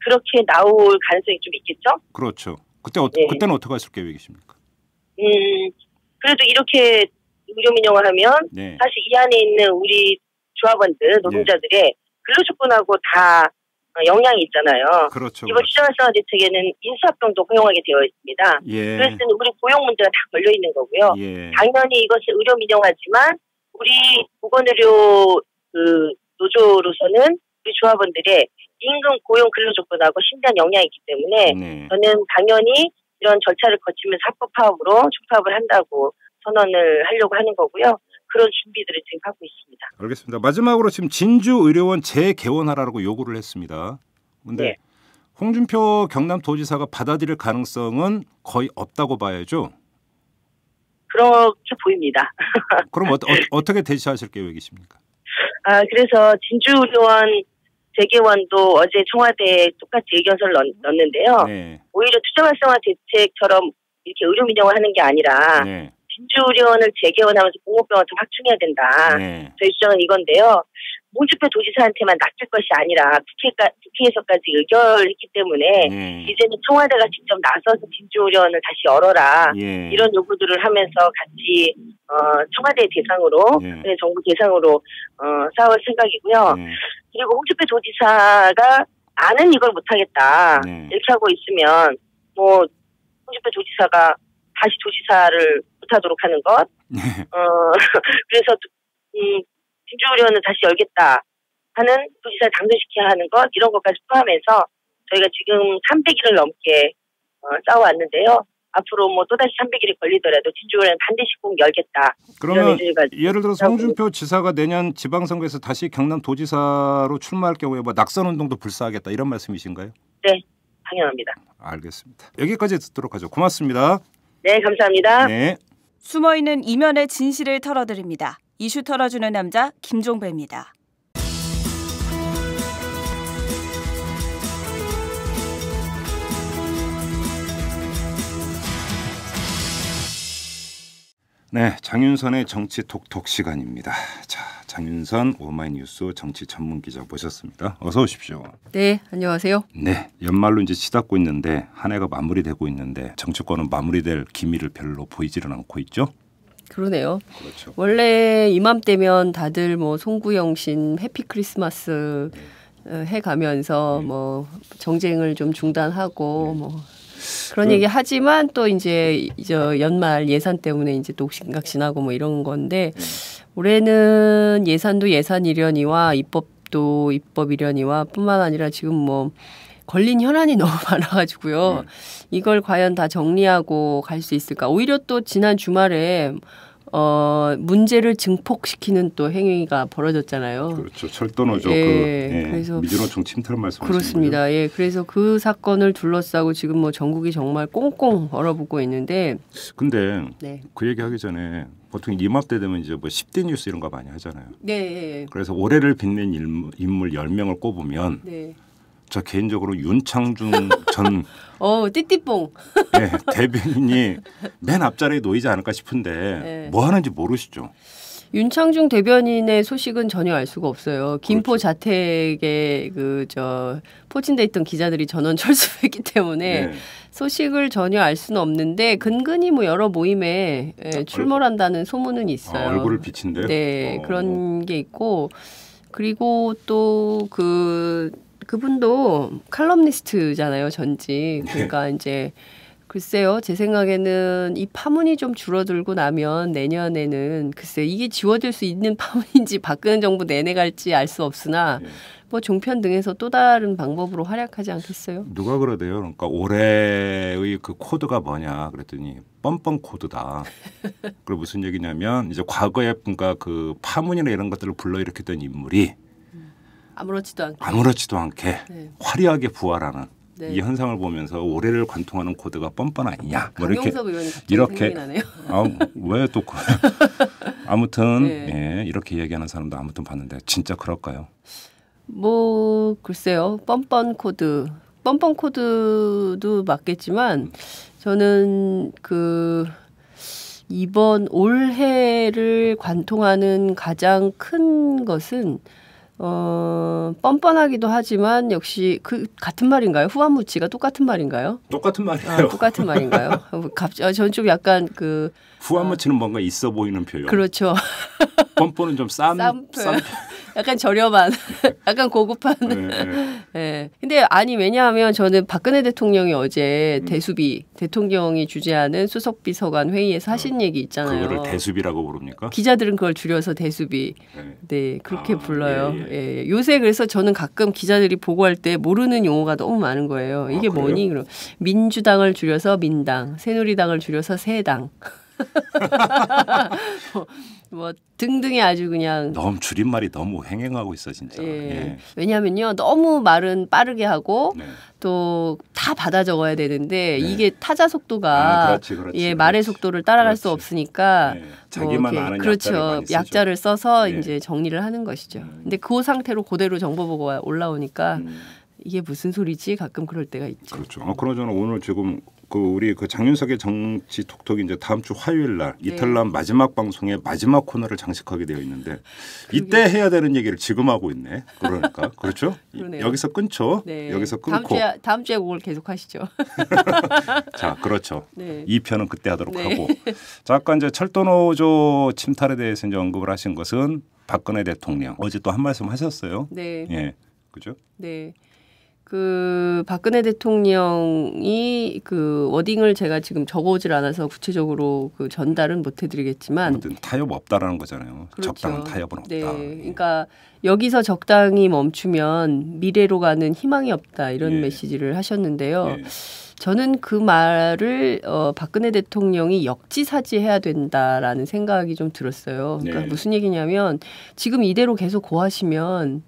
그렇게 나올 가능성이 좀 있겠죠? 그렇죠. 그때는 어떻게 하실 계획이십니까? 그래도 이렇게 의료 민영화하면 사실 이 안에 있는 우리 조합원들, 노동자들의 근로조건하고 다 영향이 있잖아요. 그렇죠. 이번 투자활성화 대책에는 인수합병도 허용하게 되어 있습니다. 그래서 우리 고용 문제가 다 걸려 있는 거고요. 당연히 이것이 의료 민영화지만 우리 보건의료 노조로서는 우리 조합원들의 임금 고용 근로조건하고 심대한 영향이 있기 때문에 저는 당연히 이런 절차를 거치면서 합법 파업으로 총파업을 한다고 선언을 하려고 하는 거고요. 그런 준비들을 지금 하고 있습니다. 알겠습니다. 마지막으로 지금 진주의료원 재개원하라고 요구를 했습니다. 그런데 홍준표 경남도지사가 받아들일 가능성은 거의 없다고 봐야죠. 그렇게 보입니다. 그럼 어떻게 대처하실 계획이십니까? 그래서 진주의료원 재개원도 어제 청와대에 똑같이 의견서를 넣었는데요. 오히려 투자활성화 대책처럼 이렇게 의료 민영화하는 게 아니라 진주의료원을 재개원하면서 공공병원을 좀 확충해야 된다. 저희 주장은 이건데요. 홍준표 도지사한테만 낚일 것이 아니라 국회에서까지 의결했기 때문에 이제는 청와대가 직접 나서서 진주의료원을 다시 열어라. 이런 요구들을 하면서 같이 청와대 대상으로 정부 대상으로 싸울 생각이고요. 그리고 홍준표 도지사가 나는 이걸 못하겠다. 이렇게 하고 있으면 뭐 홍준표 도지사가 다시 도지사를 못하도록 하는 것. 그래서 진주의료원을 다시 열겠다 하는 도지사를 당선시켜야 하는 것, 이런 것까지 포함해서 저희가 지금 300일을 넘게 싸워왔는데요. 앞으로 뭐 또다시 300일이 걸리더라도 진주의료원 반드시 꼭 열겠다. 그러면 예를 들어서 홍준표 지사가 내년 지방선거에서 다시 경남도지사로 출마할 경우에 뭐 낙선운동도 불사하겠다 이런 말씀이신가요? 네. 상영합니다. 알겠습니다. 여기까지 듣도록 하죠. 고맙습니다. 네, 감사합니다. 네. 숨어있는 이면의 진실을 털어드립니다. 이슈 털어주는 남자 김종배입니다. 네, 장윤선의 정치 톡톡 시간입니다. 자, 장윤선 오마이뉴스 정치 전문 기자 모셨습니다. 어서 오십시오. 네, 안녕하세요. 네, 연말로 이제 치닫고 있는데 한 해가 마무리되고 있는데 정치권은 마무리될 기미를 별로 보이지는 않고 있죠. 그러네요. 그렇죠. 원래 이맘때면 다들 뭐 송구영신 해피 크리스마스 해가면서 뭐 정쟁을 좀 중단하고 뭐 그런 얘기 하지만 또 이제 연말 예산 때문에 이제 또 옥신각신하고 뭐 이런 건데 올해는 예산도 예산이려니와 입법도 입법이려니와 뿐만 아니라 지금 뭐 걸린 현안이 너무 많아가지고요. 이걸 과연 다 정리하고 갈 수 있을까? 오히려 또 지난 주말에 문제를 증폭시키는 또 행위가 벌어졌잖아요. 그렇죠. 철도노조 그래서 민주노총 침탈 말씀하시는 그렇습니다. 거죠? 예, 그래서 그 사건을 둘러싸고 지금 뭐 전국이 정말 꽁꽁 얼어붙고 있는데. 근데 네. 그 얘기하기 전에 보통 이맘때 되면 이제 뭐 10대 뉴스 이런 거 많이 하잖아요. 네. 그래서 올해를 빛낸 인물 10명을 꼽으면. 네. 저 개인적으로 윤창중 전 띠띠뽕 네, 대변인이 맨 앞자리에 놓이지 않을까 싶은데 네. 뭐 하는지 모르시죠? 윤창중 대변인의 소식은 전혀 알 수가 없어요. 김포 그렇죠. 자택에 포진돼 있던 기자들이 전원 철수했기 때문에 네. 소식을 전혀 알 수는 없는데 근근히 뭐 여러 모임에 출몰한다는 소문은 있어요. 얼굴을 비친대요? 네, 그런 게 있고 그리고 또 그분도 칼럼니스트잖아요, 전직. 그러니까 이제 글쎄요, 제 생각에는 이 파문이 좀 줄어들고 나면 내년에는 글쎄 이게 지워질 수 있는 파문인지 박근혜 정부 내내 갈지 알 수 없으나 뭐 종편 등에서 또 다른 방법으로 활약하지 않겠어요? 누가 그러대요. 그러니까 올해의 그 코드가 뭐냐 그랬더니 뻔뻔 코드다. 그리고 무슨 얘기냐면 이제 과거에 그러니까 그 파문이나 이런 것들을 불러일으켰던 인물이 아무렇지도 않게 네. 화려하게 부활하는 네. 이 현상을 보면서 올해를 관통하는 코드가 뻔뻔 아니냐. 뭐 이렇게 왜 또 아무튼 네. 예, 이렇게 얘기하는 사람도 아무튼 봤는데 진짜 그럴까요? 뭐 글쎄요. 뻔뻔 코드도 맞겠지만 저는 이번 올해를 관통하는 가장 큰 것은 뻔뻔하기도 하지만 역시 그 같은 말인가요? 후한무치가 똑같은 말인가요? 똑같은 말이에요. 똑같은 말인가요? 저는 좀 약간 후한무치는 뭔가 있어 보이는 표현. 그렇죠. 뻔뻔은 좀 싼 약간 저렴한, 약간 고급한. 네. 근데 왜냐하면 저는 박근혜 대통령이 어제 대통령이 주재하는 수석비서관 회의에서 하신 얘기 있잖아요. 그거를 대수비라고 부릅니까? 기자들은 그걸 줄여서 대수비. 네, 그렇게 불러요. 예. 요새 그래서 저는 가끔 기자들이 보고할 때 모르는 용어가 너무 많은 거예요. 이게 뭐니? 그럼 민주당을 줄여서 민당, 새누리당을 줄여서 새당. 뭐 등등이 아주 그냥 너무 줄임말이 너무 횡행하고 있어 진짜. 예. 왜냐하면요 너무 말은 빠르게 하고 또 다 받아 적어야 되는데 이게 타자 속도가 말의 속도를 따라갈 수 없으니까 자기만 아는 약자를 써서 이제 정리를 하는 것이죠. 근데 그 상태로 그대로 정보보고가 올라오니까 이게 무슨 소리지? 가끔 그럴 때가 있죠. 그렇죠. 그러잖아 오늘 지금 우리 장윤석의 정치 톡톡이 이제 다음 주 화요일 날 이탈남 마지막 방송의 마지막 코너를 장식하게 되어 있는데 이때 해야 되는 얘기를 지금 하고 있네. 그러니까 그렇죠? 여기서 끊죠. 네. 여기서 끊고 다음 주에 그걸 계속 하시죠. 자, 그렇죠. 2편은 그때 하도록 하고. 자, 아까 이제 철도노조 침탈에 대해서 이제 언급을 하신 것은 박근혜 대통령 어제 또 한 말씀 하셨어요. 네. 예, 그죠? 네. 박근혜 대통령이 워딩을 제가 지금 적어오질 않아서 구체적으로 전달은 못 해드리겠지만 아무튼 타협 없다라는 거잖아요. 그렇죠. 적당한 타협은 없다. 네, 그러니까 여기서 적당히 멈추면 미래로 가는 희망이 없다 이런 메시지를 하셨는데요. 저는 그 말을 박근혜 대통령이 역지사지해야 된다라는 생각이 좀 들었어요. 그러니까 무슨 얘기냐면 지금 이대로 계속 고하시면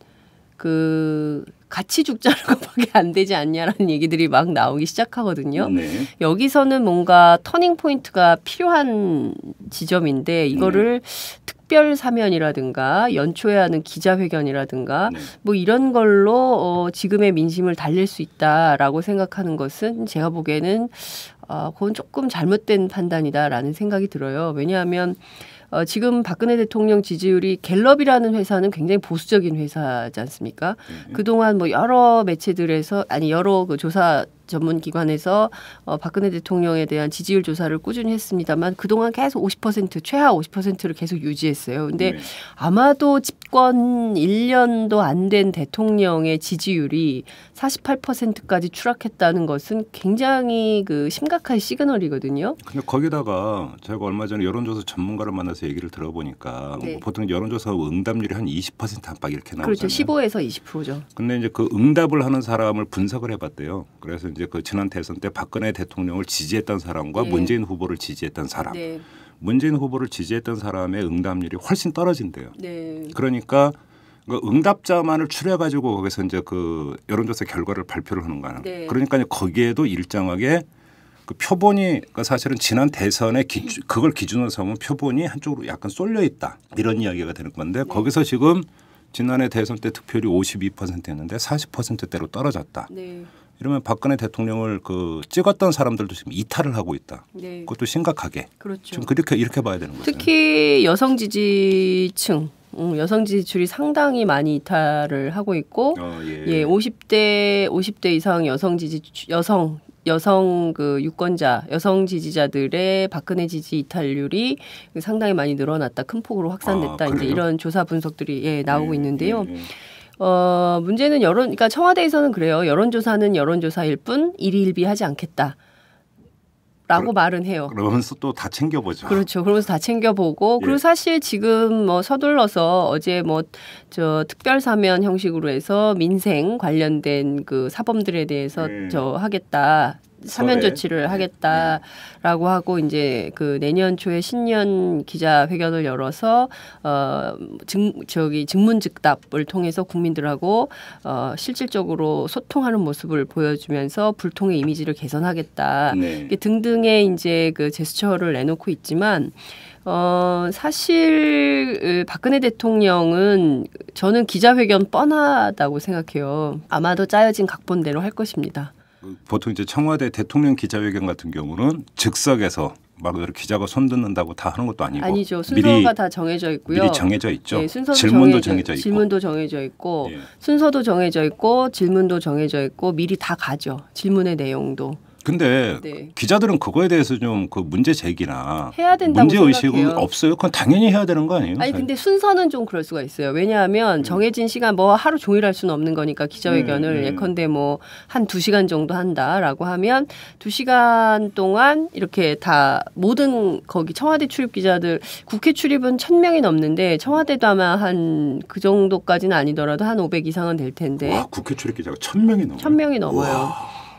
그 같이 죽자는 것밖에 안 되지 않냐라는 얘기들이 막 나오기 시작하거든요. 네. 여기서는 뭔가 터닝 포인트가 필요한 지점인데 이거를 특별 사면이라든가 연초에 하는 기자회견이라든가 뭐 이런 걸로 지금의 민심을 달랠 수 있다라고 생각하는 것은 제가 보기에는 그건 조금 잘못된 판단이다라는 생각이 들어요. 왜냐하면 지금 박근혜 대통령 지지율이 갤럽이라는 회사는 굉장히 보수적인 회사지 않습니까? 그동안 뭐 여러 매체들에서 여러 그 조사 전문 기관에서 박근혜 대통령에 대한 지지율 조사를 꾸준히 했습니다만 그동안 계속 50% 최하 50%를 계속 유지했어요. 근데 아마도 집권 1년도 안 된 대통령의 지지율이 48%까지 추락했다는 것은 굉장히 그 심각한 시그널이거든요. 근데 거기다가 제가 얼마 전에 여론조사 전문가를 만나서 얘기를 들어보니까 보통 여론조사 응답률이 한 20% 안팎 이렇게 나오잖아요. 그렇죠. 15에서 20%죠. 근데 이제 그 응답을 하는 사람을 분석을 해봤대요. 그래서 이제 그 지난 대선 때 박근혜 대통령을 지지했던 사람과 문재인 후보를 지지했던 사람, 문재인 후보를 지지했던 사람의 응답률이 훨씬 떨어진대요. 그러니까 그 응답자만을 추려가지고 거기서 이제 그 여론조사 결과를 발표를 하는 거예요. 그러니까 거기에도 일정하게 그 표본이 그러니까 사실은 지난 대선에 그걸 기준으로 삼으면 표본이 한쪽으로 약간 쏠려 있다 이런 이야기가 되는 건데 거기서 지금 지난해 대선 때 득표율이 52%였는데 40%대로 떨어졌다. 이러면 박근혜 대통령을 그 찍었던 사람들도 지금 이탈을 하고 있다. 그것도 심각하게. 그렇죠. 좀 이렇게 봐야 되는 거죠. 특히 여성 지지층, 여성 지지율이 상당히 많이 이탈을 하고 있고, 50대 이상 여성 그 유권자, 여성 지지자들의 박근혜 지지 이탈률이 상당히 많이 늘어났다, 큰 폭으로 확산됐다. 이제 이런 조사 분석들이 나오고 있는데요. 문제는 그러니까 청와대에서는 그래요. 여론조사는 여론조사일 뿐 일희일비하지 않겠다. 라고 말은 해요. 그러면서 또 다 챙겨보죠. 그렇죠. 그러면서 다 챙겨보고 그리고 사실 지금 뭐 서둘러서 어제 뭐 특별 사면 형식으로 해서 민생 관련된 그 사범들에 대해서 하겠다. 사면 조치를 하겠다라고 하고 이제 그 내년 초에 신년 기자회견을 열어서 증문즉답을 통해서 국민들하고 실질적으로 소통하는 모습을 보여주면서 불통의 이미지를 개선하겠다 등등의 이제 그 제스처를 내놓고 있지만 사실 박근혜 대통령은 저는 기자회견 뻔하다고 생각해요. 아마도 짜여진 각본대로 할 것입니다. 보통 이제 청와대 대통령 기자회견 같은 경우는 즉석에서 말 그대로 기자가 손듣는다고 다 하는 것도 아니고 아니죠. 순서가 다 정해져 있고요. 미리 정해져 있죠. 질문도 정해져 있고 순서도 정해져 있고 질문도 정해져 있고 미리 다 가죠. 질문의 내용도. 근데 기자들은 그거에 대해서 좀 그 문제 제기나 해야 된다고 문제 의식은 생각해요. 없어요. 그건 당연히 해야 되는 거 아니에요? 아니 근데 순서는 좀 그럴 수가 있어요. 왜냐하면 정해진 시간 뭐 하루 종일 할 수는 없는 거니까 기자회견을 예컨대 뭐 한 2시간 정도 한다라고 하면 2시간 동안 이렇게 다 모든 거기 청와대 출입 기자들 국회 출입은 1,000명이 넘는데 청와대도 아마 한 그 정도까지는 아니더라도 한 500 이상은 될 텐데. 와, 국회 출입 기자가 1,000명이 넘어요. 1,000명이 넘어요.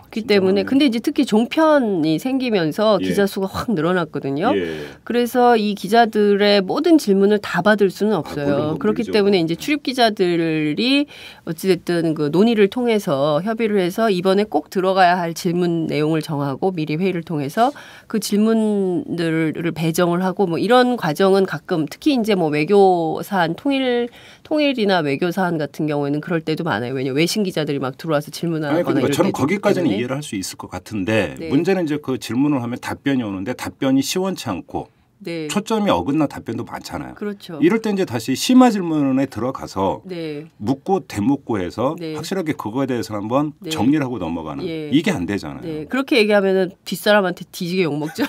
그렇기 때문에 근데 이제 특히 종편이 생기면서 기자 수가 확 늘어났거든요. 그래서 이 기자들의 모든 질문을 다 받을 수는 없어요. 그렇기 때문에 이제 출입 기자들이 어찌됐든 그 논의를 통해서 협의를 해서 이번에 꼭 들어가야 할 질문 내용을 정하고 미리 회의를 통해서 그 질문들을 배정을 하고 뭐 이런 과정은 가끔 특히 이제 뭐 외교 사안 통일이나 외교 사안 같은 경우에는 그럴 때도 많아요. 왜냐하면 외신 기자들이 막 들어와서 질문하거나 그러니까 저는 거기까지는 이해를 할 수 있을 것 같은데 문제는 이제 그 질문을 하면 답변이 오는데 답변이 시원치 않고 초점이 어긋난 답변도 많잖아요. 그렇죠. 이럴 때 이제 다시 심화 질문에 들어가서 묻고 되묻고 해서 확실하게 그거에 대해서 한번 정리를 하고 넘어가는 이게 안 되잖아요. 그렇게 얘기하면은 뒷사람한테 뒤지게 욕먹죠.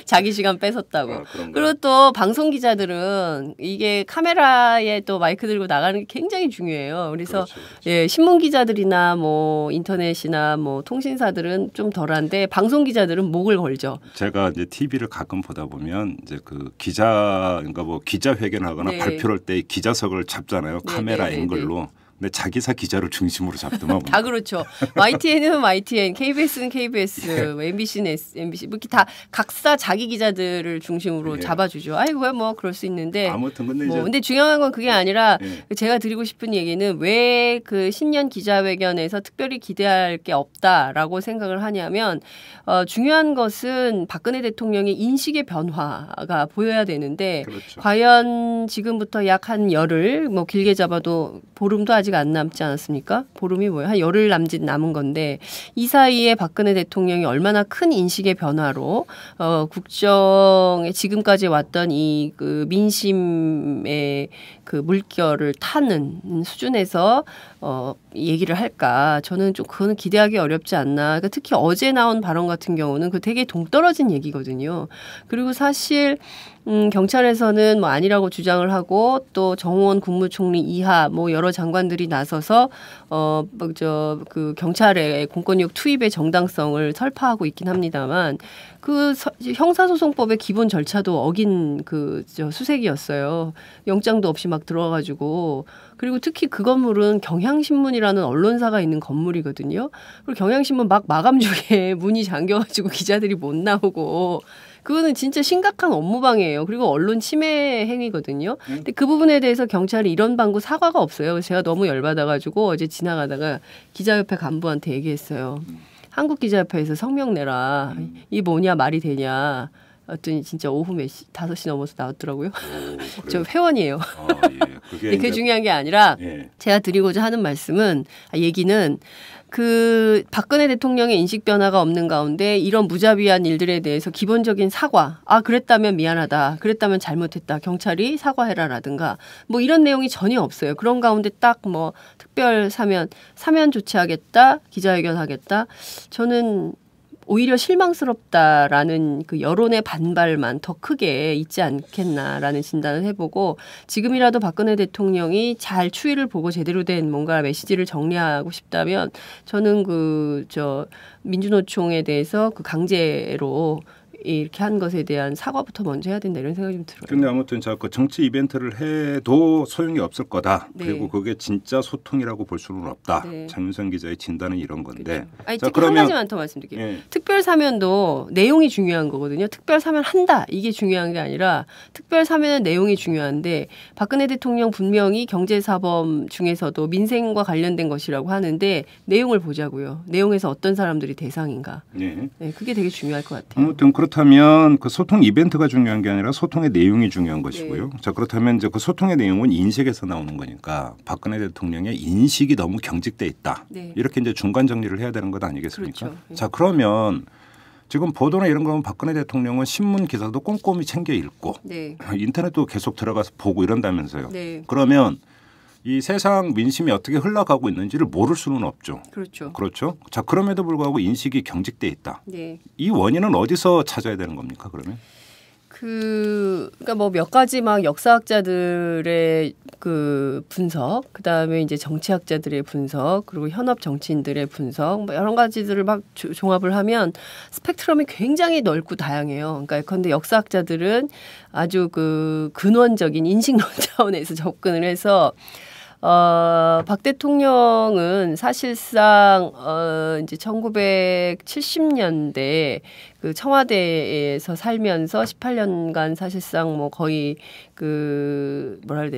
자기 시간 뺏었다고. 그리고 또 방송 기자들은 이게 카메라에 또 마이크 들고 나가는 게 굉장히 중요해요. 그래서 신문 기자들이나 뭐 인터넷이나 뭐 통신사들은 좀 덜한데 방송 기자들은 목을 걸죠. 제가 이제 TV를 가끔 보다 보면 이제 그 그러니까 뭐 기자회견하거나 발표할 때 기자석을 잡잖아요. 카메라 앵글로. 근데 자기사 기자를 중심으로 잡더만. 다 그렇죠. YTN은 YTN, KBS는 KBS, MBC는 MBC 뭐 이렇게 다 각사 자기 기자들을 중심으로 잡아주죠. 아이고 뭐 그럴 수 있는데. 아무튼 근데 중요한 건 그게 아니라 제가 드리고 싶은 얘기는 왜 그 신년 기자회견에서 특별히 기대할 게 없다라고 생각을 하냐면 중요한 것은 박근혜 대통령의 인식의 변화가 보여야 되는데 그렇죠. 과연 지금부터 약 한 열흘 뭐 길게 잡아도 보름도 아직 안 남지 않았습니까? 보름이 뭐예요? 한 열흘 남짓 남은 건데 이 사이에 박근혜 대통령이 얼마나 큰 인식의 변화로 국정에 지금까지 왔던 이 그 민심의 그 물결을 타는 수준에서 얘기를 할까? 저는 좀 그거는 기대하기 어렵지 않나. 그러니까 특히 어제 나온 발언 같은 경우는 그 되게 동떨어진 얘기거든요. 그리고 사실 경찰에서는 뭐 아니라고 주장을 하고 또 정호원 국무총리 이하 뭐 여러 장관들이 나서서 그 경찰의 공권력 투입의 정당성을 설파하고 있긴 합니다만 그 형사소송법의 기본 절차도 어긴 그 수색이었어요. 영장도 없이 막 들어가지고 그리고 특히 그 건물은 경향신문이라는 언론사가 있는 건물이거든요. 그리고 경향신문 막 마감 중에 문이 잠겨가지고 기자들이 못 나오고 그거는 진짜 심각한 업무방해예요. 그리고 언론 침해 행위거든요. 근데 그 부분에 대해서 경찰이 이런 방구 사과가 없어요. 제가 너무 열받아가지고 어제 지나가다가 기자협회 간부한테 얘기했어요. 한국기자협회에서 성명 내라. 이 뭐냐 말이 되냐. 어떤 진짜 오후 몇 시, 5시 넘어서 나왔더라고요. 저 회원이에요. 그게 중요한 게 아니라 제가 드리고자 하는 말씀은 얘기는 그 박근혜 대통령의 인식 변화가 없는 가운데 이런 무자비한 일들에 대해서 기본적인 사과, 그랬다면 미안하다, 그랬다면 잘못했다, 경찰이 사과해라라든가 뭐 이런 내용이 전혀 없어요. 그런 가운데 딱 뭐 특별 사면 조치하겠다, 기자회견 하겠다. 저는 오히려 실망스럽다라는 그 여론의 반발만 더 크게 있지 않겠나라는 진단을 해보고 지금이라도 박근혜 대통령이 잘 추이를 보고 제대로 된 뭔가 메시지를 정리하고 싶다면 저는 민주노총에 대해서 그 강제로 이렇게 한 것에 대한 사과부터 먼저 해야 된다 이런 생각이 좀 들어요. 근데 아무튼 자꾸 정치 이벤트를 해도 소용이 없을 거다. 네. 그리고 그게 진짜 소통이라고 볼 수는 없다. 네. 장윤선 기자의 진단은 이런 건데. 그렇죠. 한 가지만 더 말씀드릴게요. 특별 사면도 내용이 중요한 거거든요. 특별 사면 한다 이게 중요한 게 아니라 특별 사면은 내용이 중요한데 박근혜 대통령 분명히 경제사범 중에서도 민생과 관련된 것이라고 하는데 내용을 보자고요. 내용에서 어떤 사람들이 대상인가. 네, 그게 되게 중요할 것 같아요. 아무튼 그렇다면 그 소통 이벤트가 중요한 게 아니라 소통의 내용이 중요한 것이고요. 자, 그렇다면 이제 그 소통의 내용은 인식에서 나오는 거니까 박근혜 대통령의 인식이 너무 경직돼 있다. 이렇게 이제 중간 정리를 해야 되는 것 아니겠습니까? 그렇죠. 자, 그러면 지금 보도나 이런 거 보면 박근혜 대통령은 신문 기사도 꼼꼼히 챙겨 읽고 인터넷도 계속 들어가서 보고 이런다면서요. 그러면 이 세상 민심이 어떻게 흘러가고 있는지를 모를 수는 없죠. 그렇죠. 자, 그럼에도 불구하고 인식이 경직돼 있다. 이 원인은 어디서 찾아야 되는 겁니까? 그러면? 그러니까 뭐 몇 가지 막 역사학자들의 그 분석, 그 다음에 이제 정치학자들의 분석, 그리고 현업 정치인들의 분석, 뭐 여러 가지들을 막 종합을 하면 스펙트럼이 굉장히 넓고 다양해요. 그러니까 근데 역사학자들은 아주 그 근원적인 인식론 차원에서 접근을 해서. 박 대통령은 사실상 이제 1970년대 그 청와대에서 살면서 18년간 사실상 뭐 거의 그 뭐라 해야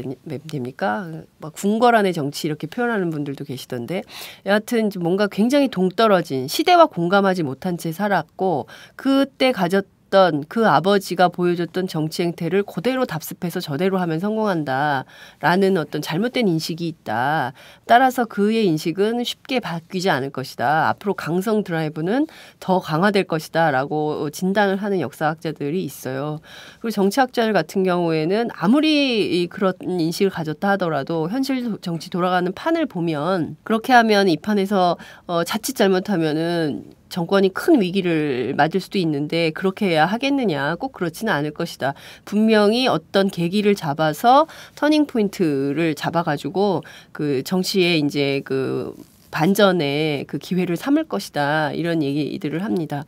됩니까? 막 궁궐안의 정치 이렇게 표현하는 분들도 계시던데 여하튼 뭔가 굉장히 동떨어진 시대와 공감하지 못한 채 살았고 그때 가졌던 그 아버지가 보여줬던 정치 행태를 그대로 답습해서 저대로 하면 성공한다라는 어떤 잘못된 인식이 있다. 따라서 그의 인식은 쉽게 바뀌지 않을 것이다. 앞으로 강성 드라이브는 더 강화될 것이다 라고 진단을 하는 역사학자들이 있어요. 그리고 정치학자들 같은 경우에는 아무리 그런 인식을 가졌다 하더라도 현실 정치 돌아가는 판을 보면 그렇게 하면 이 판에서 자칫 잘못하면은 정권이 큰 위기를 맞을 수도 있는데 그렇게 해야 하겠느냐 꼭 그렇지는 않을 것이다. 분명히 어떤 계기를 잡아서 터닝 포인트를 잡아가지고 그 정치에 이제 그 반전의 그 기회를 삼을 것이다. 이런 얘기들을 합니다.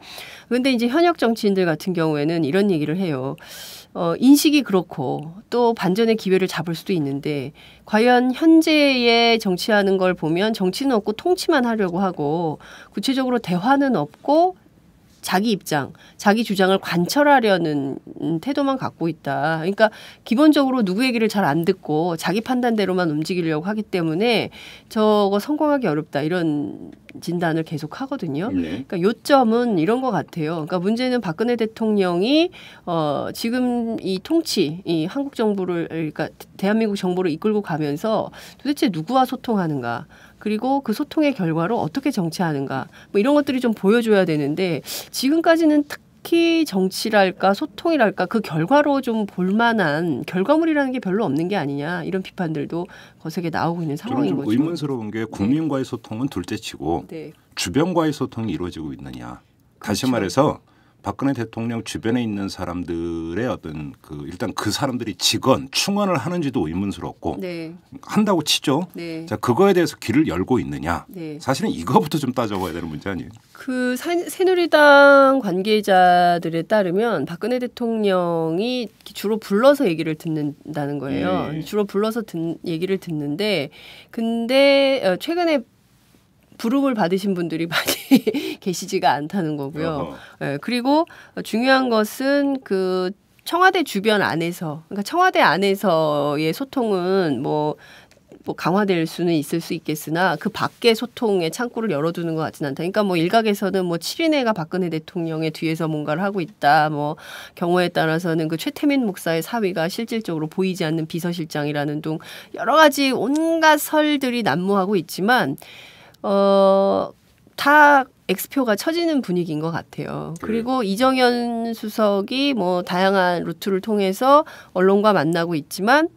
그런데 이제 현역 정치인들 같은 경우에는 이런 얘기를 해요. 인식이 그렇고 또 반전의 기회를 잡을 수도 있는데 과연 현재의 정치하는 걸 보면 정치는 없고 통치만 하려고 하고 구체적으로 대화는 없고 자기 입장, 자기 주장을 관철하려는 태도만 갖고 있다. 그러니까 기본적으로 누구 얘기를 잘 안 듣고 자기 판단대로만 움직이려고 하기 때문에 저거 성공하기 어렵다. 이런 진단을 계속 하거든요. 그러니까 요점은 이런 것 같아요. 그러니까 문제는 박근혜 대통령이 지금 이 통치, 이 한국 정부를 그러니까 대한민국 정부를 이끌고 가면서 도대체 누구와 소통하는가? 그리고 그 소통의 결과로 어떻게 정치하는가 뭐 이런 것들이 좀 보여줘야 되는데 지금까지는 특히 정치랄까 소통이랄까 그 결과로 좀 볼만한 결과물이라는 게 별로 없는 게 아니냐 이런 비판들도 거세게 나오고 있는 상황인 거죠. 의문스러운 게 국민과의 소통은 둘째치고 네. 주변과의 소통이 이루어지고 있느냐. 다시 그렇죠. 말해서 박근혜 대통령 주변에 있는 사람들의 어떤 일단 그 사람들이 충원을 하는지도 의문스럽고 네. 한다고 치죠. 네. 자 그거에 대해서 귀를 열고 있느냐. 네. 사실은 이거부터 좀 따져봐야 되는 문제 아니에요. 그 새누리당 관계자들에 따르면 박근혜 대통령이 주로 불러서 얘기를 듣는다는 거예요. 네. 주로 불러서 얘기를 듣는데 근데 최근에 부름을 받으신 분들이 많이 계시지가 않다는 거고요. 네, 그리고 중요한 것은 그 청와대 주변 안에서, 그러니까 청와대 안에서의 소통은 뭐 강화될 수는 있을 수 있겠으나 그 밖의 소통의 창구를 열어두는 것 같지는 않다. 그러니까 뭐 일각에서는 뭐 7인회가 박근혜 대통령의 뒤에서 뭔가를 하고 있다. 뭐 경우에 따라서는 그 최태민 목사의 사위가 실질적으로 보이지 않는 비서실장이라는 등 여러 가지 온갖 설들이 난무하고 있지만 다 X표가 쳐지는 분위기인 것 같아요. 그리고 이정현 수석이 뭐 다양한 루트를 통해서 언론과 만나고 있지만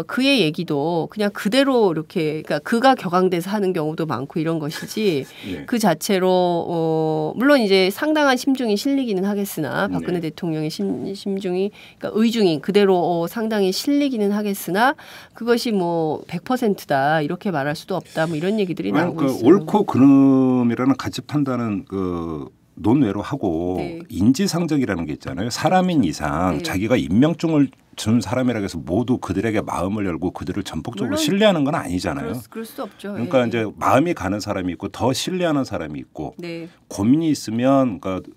그의 얘기도 그냥 그대로 이렇게 그러니까 그가 격앙돼서 하는 경우도 많고 이런 것이지 네. 그 자체로 물론 이제 상당한 심중이 실리기는 하겠으나 박근혜 대통령의 심중이 그러니까 의중이 그대로 상당히 실리기는 하겠으나 그것이 뭐 100%다 이렇게 말할 수도 없다 뭐 이런 얘기들이 나오고 있어요. 옳고 그름이라는 가치 판단은 논외로 하고 네. 인지상정이라는 게 있잖아요. 사람인 이상 네. 자기가 임명증을 준 사람이라고 해서 모두 그들에게 마음을 열고 그들을 전폭적으로 신뢰하는 건 아니잖아요. 그럴 수 없죠. 그러니까 예. 이제 마음이 가는 사람이 있고 더 신뢰하는 사람이 있고 네. 고민이 있으면 그러니까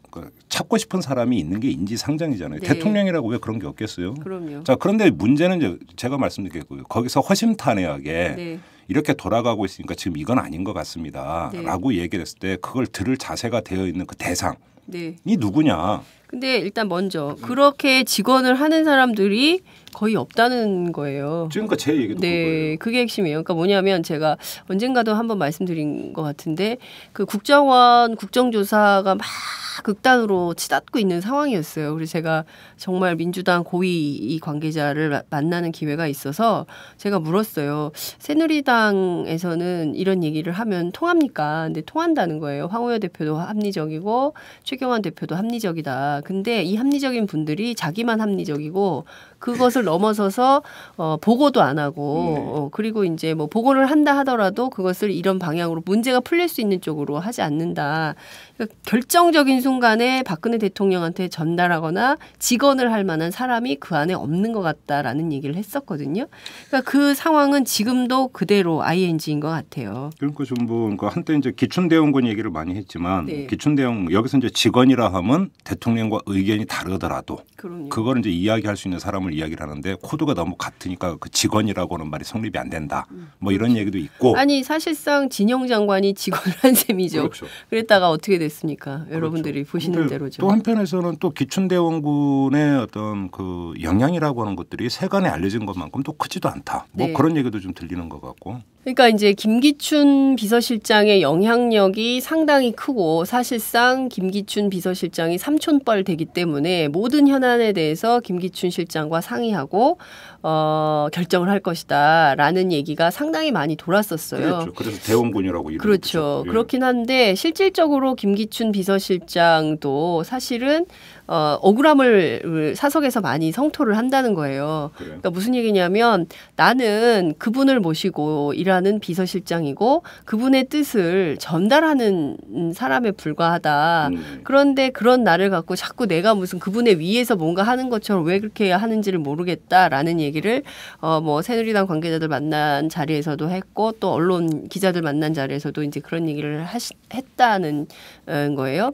찾고 싶은 사람이 있는 게 인지상정이잖아요. 네. 대통령이라고 왜 그런 게 없겠어요? 그럼요. 자 그런데 문제는 이제 제가 말씀드렸고요. 거기서 허심탄회하게 네. 이렇게 돌아가고 있으니까 지금 이건 아닌 것 같습니다. 네. 라고 얘기를 했을 때 그걸 들을 자세가 되어 있는 그 대상이 네. 누구냐. 근데 일단 먼저 그렇게 직원을 하는 사람들이 거의 없다는 거예요. 지금까지 제 얘기도 네, 그거예요. 그게 핵심이에요. 그러니까 뭐냐면 제가 언젠가도 한번 말씀드린 것 같은데 그 국정원 국정조사가 막 극단으로 치닫고 있는 상황이었어요. 그래서 제가 정말 민주당 고위 관계자를 만나는 기회가 있어서 제가 물었어요. 새누리당에서는 이런 얘기를 하면 통합니까? 근데 통한다는 거예요. 황우여 대표도 합리적이고 최경환 대표도 합리적이다. 근데 이 합리적인 분들이 자기만 합리적이고 그것을 넘어서서 보고도 안 하고 그리고 이제 뭐 보고를 한다 하더라도 그것을 이런 방향으로 문제가 풀릴 수 있는 쪽으로 하지 않는다. 그러니까 결정적인 순간에 박근혜 대통령한테 전달하거나 직언을 할 만한 사람이 그 안에 없는 것 같다라는 얘기를 했었거든요. 그러니까 그 상황은 지금도 그대로 ING인 것 같아요. 그러니까 좀 그러니까 한때 이제 기춘대원군 얘기를 많이 했지만 네. 기춘대원 여기서 이제 직원이라 하면 대통령과 의견이 다르더라도 그럼요. 그걸 이제 이야기할 수 있는 사람을 이야기를 하는데 코드가 너무 같으니까 그 직원이라고 하는 말이 성립이 안 된다. 뭐 이런 얘기도 있고. 아니 사실상 진영 장관이 직원을 한 셈이죠. 그렇죠. 그랬다가 어떻게 됐습니까? 여러분들이 보시는 대로죠. 또 한편에서는 또 기춘대원군의 어떤 그 영향이라고 하는 것들이 세간에 알려진 것만큼 또 크지도 않다. 뭐 네. 그런 얘기도 좀 들리는 것 같고. 그러니까 이제 김기춘 비서실장의 영향력이 상당히 크고 사실상 김기춘 비서실장이 삼촌뻘 되기 때문에 모든 현안에 대해서 김기춘 실장과 상의하고 결정을 할 것이다라는 얘기가 상당히 많이 돌았었어요. 그렇죠. 그래서 대원군이라고 이름을 그렇죠. 붙였고. 예. 그렇긴 한데 실질적으로 김기춘 비서실장도 사실은 억울함을 사석에서 많이 성토를 한다는 거예요. 그래요? 그러니까 무슨 얘기냐면 나는 그분을 모시고 일하는 비서실장이고 그분의 뜻을 전달하는 사람에 불과하다. 그런데 그런 나를 갖고 자꾸 내가 무슨 그분의 위에서 뭔가 하는 것처럼 왜 그렇게 하는지를 모르겠다라는 얘기를 뭐 새누리당 관계자들 만난 자리에서도 했고 또 언론 기자들 만난 자리에서도 이제 그런 얘기를 했다는 거예요.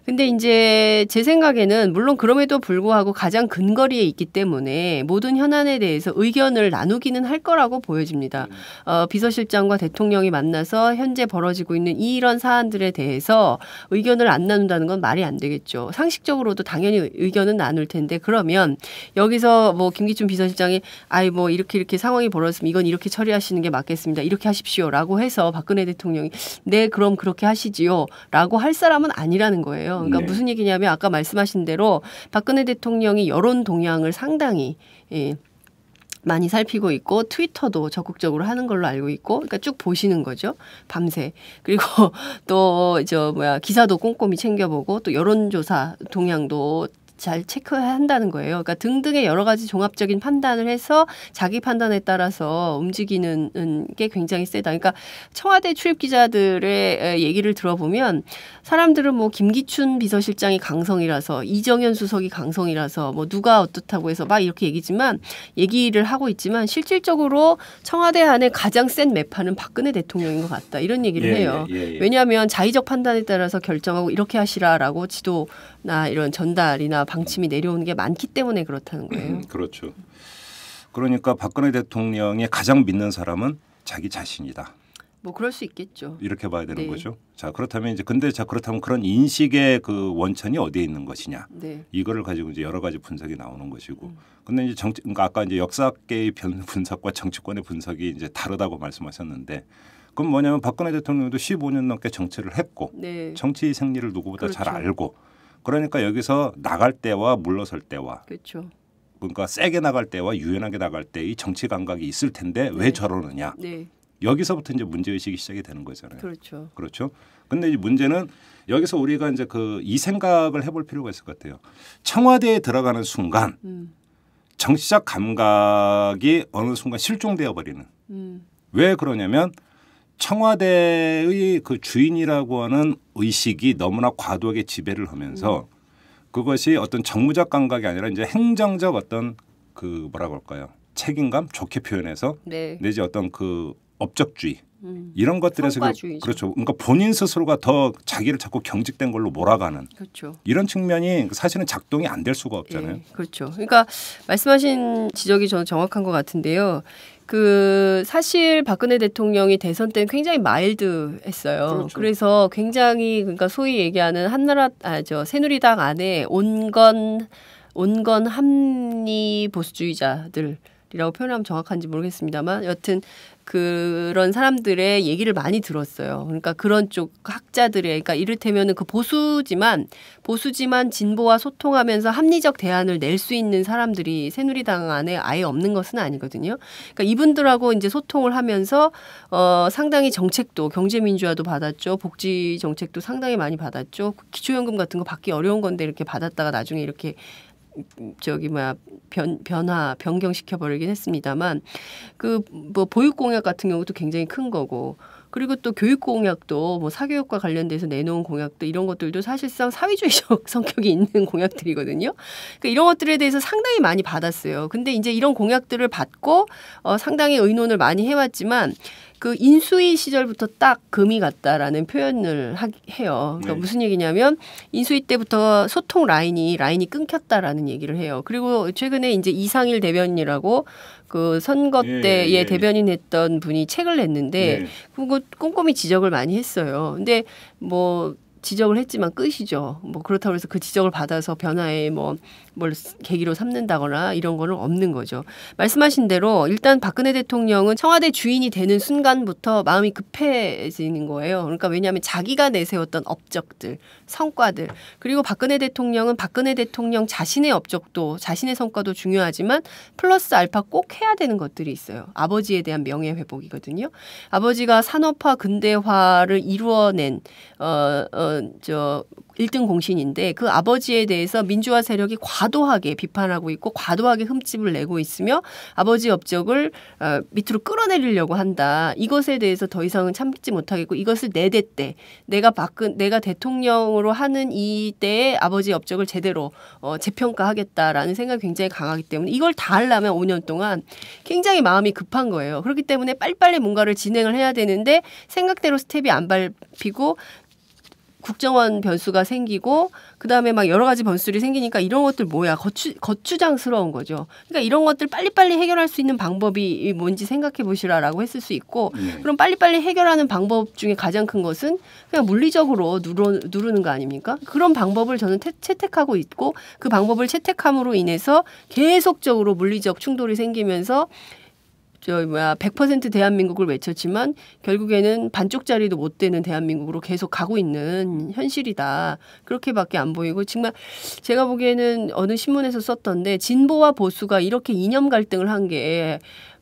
근데 이제 제 생각에는 물론 그럼에도 불구하고 가장 근거리에 있기 때문에 모든 현안에 대해서 의견을 나누기는 할 거라고 보여집니다. 비서실장과 대통령이 만나서 현재 벌어지고 있는 이런 사안들에 대해서 의견을 안 나눈다는 건 말이 안 되겠죠. 상식적으로도 당연히 의견은 나눌 텐데 그러면 여기서 뭐 김기춘 비서실장이 아이 뭐 이렇게 상황이 벌어졌으면 이건 이렇게 처리하시는 게 맞겠습니다. 이렇게 하십시오라고 해서 박근혜 대통령이 네 그럼 그렇게 하시지요라고 할 사람은 아니라는 거예요. 그러니까 무슨 얘기냐면 아까 말씀하신 대로 박근혜 대통령이 여론 동향을 상당히 많이 살피고 있고 트위터도 적극적으로 하는 걸로 알고 있고 그러니까 쭉 보시는 거죠. 밤새. 그리고 또 기사도 꼼꼼히 챙겨보고 또 여론조사 동향도 잘 체크해야 한다는 거예요. 그러니까 등등의 여러 가지 종합적인 판단을 해서 자기 판단에 따라서 움직이는 게 굉장히 세다. 그러니까 청와대 출입 기자들의 얘기를 들어보면 사람들은 뭐 김기춘 비서실장이 강성이라서 이정현 수석이 강성이라서 뭐 누가 어떻다고 해서 막 이렇게 얘기를 하고 있지만 실질적으로 청와대 안에 가장 센 매판은 박근혜 대통령인 것 같다. 이런 얘기를 해요. 왜냐하면 자의적 판단에 따라서 결정하고 이렇게 하시라라고 지도나 이런 전달이나 방침이 내려오는 게 많기 때문에 그렇다는 거예요. 그렇죠. 그러니까 박근혜 대통령이 가장 믿는 사람은 자기 자신이다. 뭐 그럴 수 있겠죠. 이렇게 봐야 되는 거죠. 자 그렇다면 그렇다면 그런 인식의 그 원천이 어디에 있는 것이냐. 이거를 가지고 이제 여러 가지 분석이 나오는 것이고. 근데 이제 그러니까 아까 이제 역사계의 분석과 정치권의 분석이 이제 다르다고 말씀하셨는데. 그럼 뭐냐면 박근혜 대통령도 15년 넘게 정치를 했고 정치 생리를 누구보다 잘 알고. 그러니까 여기서 나갈 때와 물러설 때와 그러니까 세게 나갈 때와 유연하게 나갈 때 이 정치 감각이 있을 텐데 왜 저러느냐. 여기서부터 이제 문제의식이 시작이 되는 거잖아요. 그렇죠. 근데 이 문제는 여기서 우리가 이제 이 생각을 해볼 필요가 있을 것 같아요. 청와대에 들어가는 순간 정치적 감각이 어느 순간 실종되어 버리는. 왜 그러냐면 청와대의 그 주인이라고 하는 의식이 너무나 과도하게 지배를 하면서 그것이 어떤 정무적 감각이 아니라 이제 행정적 어떤 그 뭐라고 할까요? 책임감 좋게 표현해서 내지 어떤 그 업적주의 이런 것들에서 그렇죠. 그러니까 본인 스스로가 더 자기를 자꾸 경직된 걸로 몰아가는 이런 측면이 사실은 작동이 안 될 수가 없잖아요. 그렇죠. 그러니까 말씀하신 지적이 저는 정확한 것 같은데요. 사실 박근혜 대통령이 대선 때는 굉장히 마일드했어요. 그래서 굉장히 그러니까 소위 얘기하는 새누리당 안에 온건 합리 보수주의자들이라고 표현하면 정확한지 모르겠습니다만 여튼 그런 사람들의 얘기를 많이 들었어요. 그러니까 그런 쪽 학자들의 그러니까 이를테면은 그 보수지만 진보와 소통하면서 합리적 대안을 낼 수 있는 사람들이 새누리당 안에 아예 없는 것은 아니거든요. 그러니까 이분들하고 이제 소통을 하면서 상당히 정책도 경제민주화도 받았죠. 복지 정책도 상당히 많이 받았죠. 기초연금 같은 거 받기 어려운 건데 이렇게 받았다가 나중에 이렇게 변경시켜 버리긴 했습니다만 뭐 보육 공약 같은 경우도 굉장히 큰 거고 그리고 또 교육 공약도 뭐 사교육과 관련돼서 내놓은 공약도 이런 것들도 사실상 사회주의적 성격이 있는 공약들이거든요. 그러니까 이런 것들에 대해서 상당히 많이 받았어요. 근데 이제 이런 공약들을 받고 상당히 의논을 많이 해왔지만 그 인수위 시절부터 딱 금이 갔다라는 표현을 해요. 그러니까 무슨 얘기냐면 인수위 때부터 소통 라인이 끊겼다라는 얘기를 해요. 그리고 최근에 이제 이상일 대변인이라고 그 선거 때에 대변인 했던 분이 책을 냈는데 그거 꼼꼼히 지적을 많이 했어요. 근데 뭐 지적을 했지만 끝이죠. 뭐 그렇다고 해서 그 지적을 받아서 변화에 뭘 계기로 삼는다거나 이런 거는 없는 거죠. 말씀하신 대로 일단 박근혜 대통령은 청와대 주인이 되는 순간부터 마음이 급해지는 거예요. 그러니까 왜냐하면 자기가 내세웠던 업적들, 성과들 그리고 박근혜 대통령은 박근혜 대통령 자신의 업적도 자신의 성과도 중요하지만 플러스 알파 꼭 해야 되는 것들이 있어요. 아버지에 대한 명예회복이거든요. 아버지가 산업화 근대화를 이루어낸 1등 공신인데 그 아버지에 대해서 민주화 세력이 과도하게 비판하고 있고 과도하게 흠집을 내고 있으며 아버지 업적을 밑으로 끌어내리려고 한다. 이것에 대해서 더 이상은 참지 못하겠고 이것을 내 대 때 내가 대통령으로 하는 이 때에 아버지 업적을 제대로 재평가하겠다라는 생각이 굉장히 강하기 때문에 이걸 다 하려면 5년 동안 굉장히 마음이 급한 거예요. 그렇기 때문에 빨리빨리 뭔가를 진행을 해야 되는데 생각대로 스텝이 안 밟히고 국정원 변수가 생기고 그다음에 막 여러 가지 변수들이 생기니까 이런 것들 뭐야 거추장스러운 거죠. 그러니까 이런 것들 빨리빨리 해결할 수 있는 방법이 뭔지 생각해 보시라라고 했을 수 있고 그럼 빨리빨리 해결하는 방법 중에 가장 큰 것은 그냥 물리적으로 누르는 거 아닙니까? 그런 방법을 저는 채택하고 있고 그 방법을 채택함으로 인해서 계속적으로 물리적 충돌이 생기면서 100% 대한민국을 외쳤지만 결국에는 반쪽짜리도 못 되는 대한민국으로 계속 가고 있는 현실이다. 그렇게밖에 안 보이고 정말 제가 보기에는 어느 신문에서 썼던데 진보와 보수가 이렇게 이념 갈등을 한 게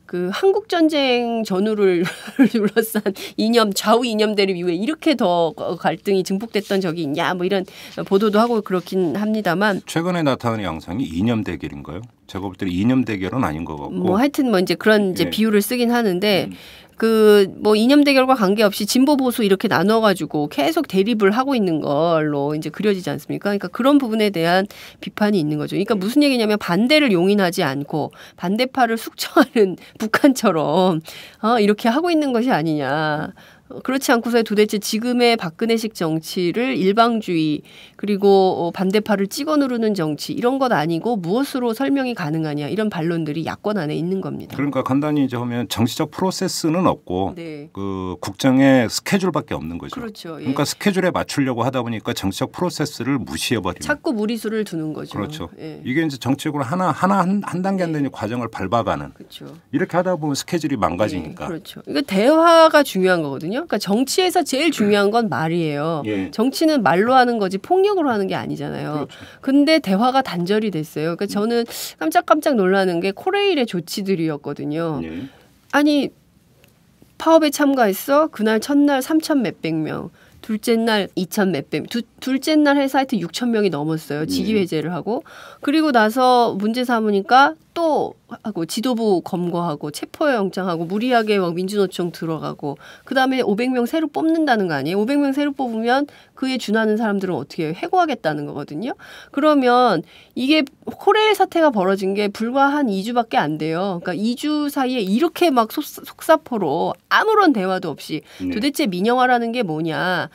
그 한국 전쟁 전후를 둘러싼 이념 좌우 이념대립 이후에 이렇게 더 갈등이 증폭됐던 적이 있냐 뭐 이런 보도도 하고 그렇긴 합니다만 최근에 나타난 양상이 이념 대결인가요? 제가 볼 때는 이념 대결은 아닌 것 같고 뭐 하여튼 뭐 이제 그런 이제 비유를 쓰긴 하는데 그 뭐 이념 대결과 관계없이 진보 보수 이렇게 나눠가지고 계속 대립을 하고 있는 걸로 이제 그려지지 않습니까? 그러니까 그런 부분에 대한 비판이 있는 거죠. 그러니까 무슨 얘기냐면 반대를 용인하지 않고 반대파를 숙청하는 북한처럼 이렇게 하고 있는 것이 아니냐. 그렇지 않고서 도대체 지금의 박근혜식 정치를 일방주의 그리고 반대파를 찍어 누르는 정치 이런 것 아니고 무엇으로 설명이 가능하냐 이런 반론들이 야권 안에 있는 겁니다. 그러니까 간단히 이제 하면 정치적 프로세스는 없고 네. 그 국정의 스케줄밖에 없는 거죠. 그렇죠. 예. 그러니까 스케줄에 맞추려고 하다 보니까 정치적 프로세스를 무시해버리는. 자꾸 무리수를 두는 거죠. 그렇죠. 예. 이게 이제 정책으로 한 단계 한 단계 과정을 밟아가는. 그렇죠. 이렇게 하다 보면 스케줄이 망가지니까. 예. 그렇죠. 이거 대화가 중요한 거거든요. 그러니까 정치에서 제일 중요한 건 말이에요. 예. 정치는 말로 하는 거지 폭력으로 하는 게 아니잖아요. 그렇죠. 근데 대화가 단절이 됐어요. 그러니까 저는 깜짝깜짝 놀라는 게 코레일의 조치들이었거든요. 예. 아니 파업에 참가했어? 그날 첫날 3천 몇백 명. 둘째 날 2천 몇백 둘째 날 해서 하여튼 6천 명이 넘었어요. 직위 해제를 하고. 그리고 나서 문제 삼으니까 또 하고 지도부 검거하고 체포영장하고 무리하게 막 민주노총 들어가고 그다음에 500명 새로 뽑는다는 거 아니에요. 500명 새로 뽑으면 그에 준하는 사람들은 어떻게 해요? 해고하겠다는 거거든요. 그러면 이게 코레일 사태가 벌어진 게 불과 한 2주밖에 안 돼요. 그러니까 2주 사이에 이렇게 막 속사포로 아무런 대화도 없이 도대체 민영화라는 게 뭐냐.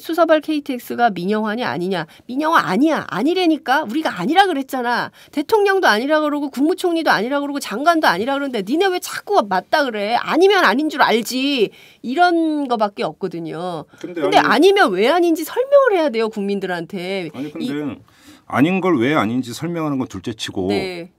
수서발 KTX가 민영화냐 아니냐. 민영화 아니야. 아니라니까. 우리가 아니라 그랬잖아. 대통령도 아니라 그러고 국무총리도 아니라 그러고 장관도 아니라 그러는데 니네 왜 자꾸 맞다 그래. 아니면 아닌 줄 알지. 이런 거밖에 없거든요. 근데 아니면 왜 아닌지 설명을 해야 돼요. 국민들한테. 아니 근데 아닌 걸 왜 아닌지 설명하는 건 둘째치고 네.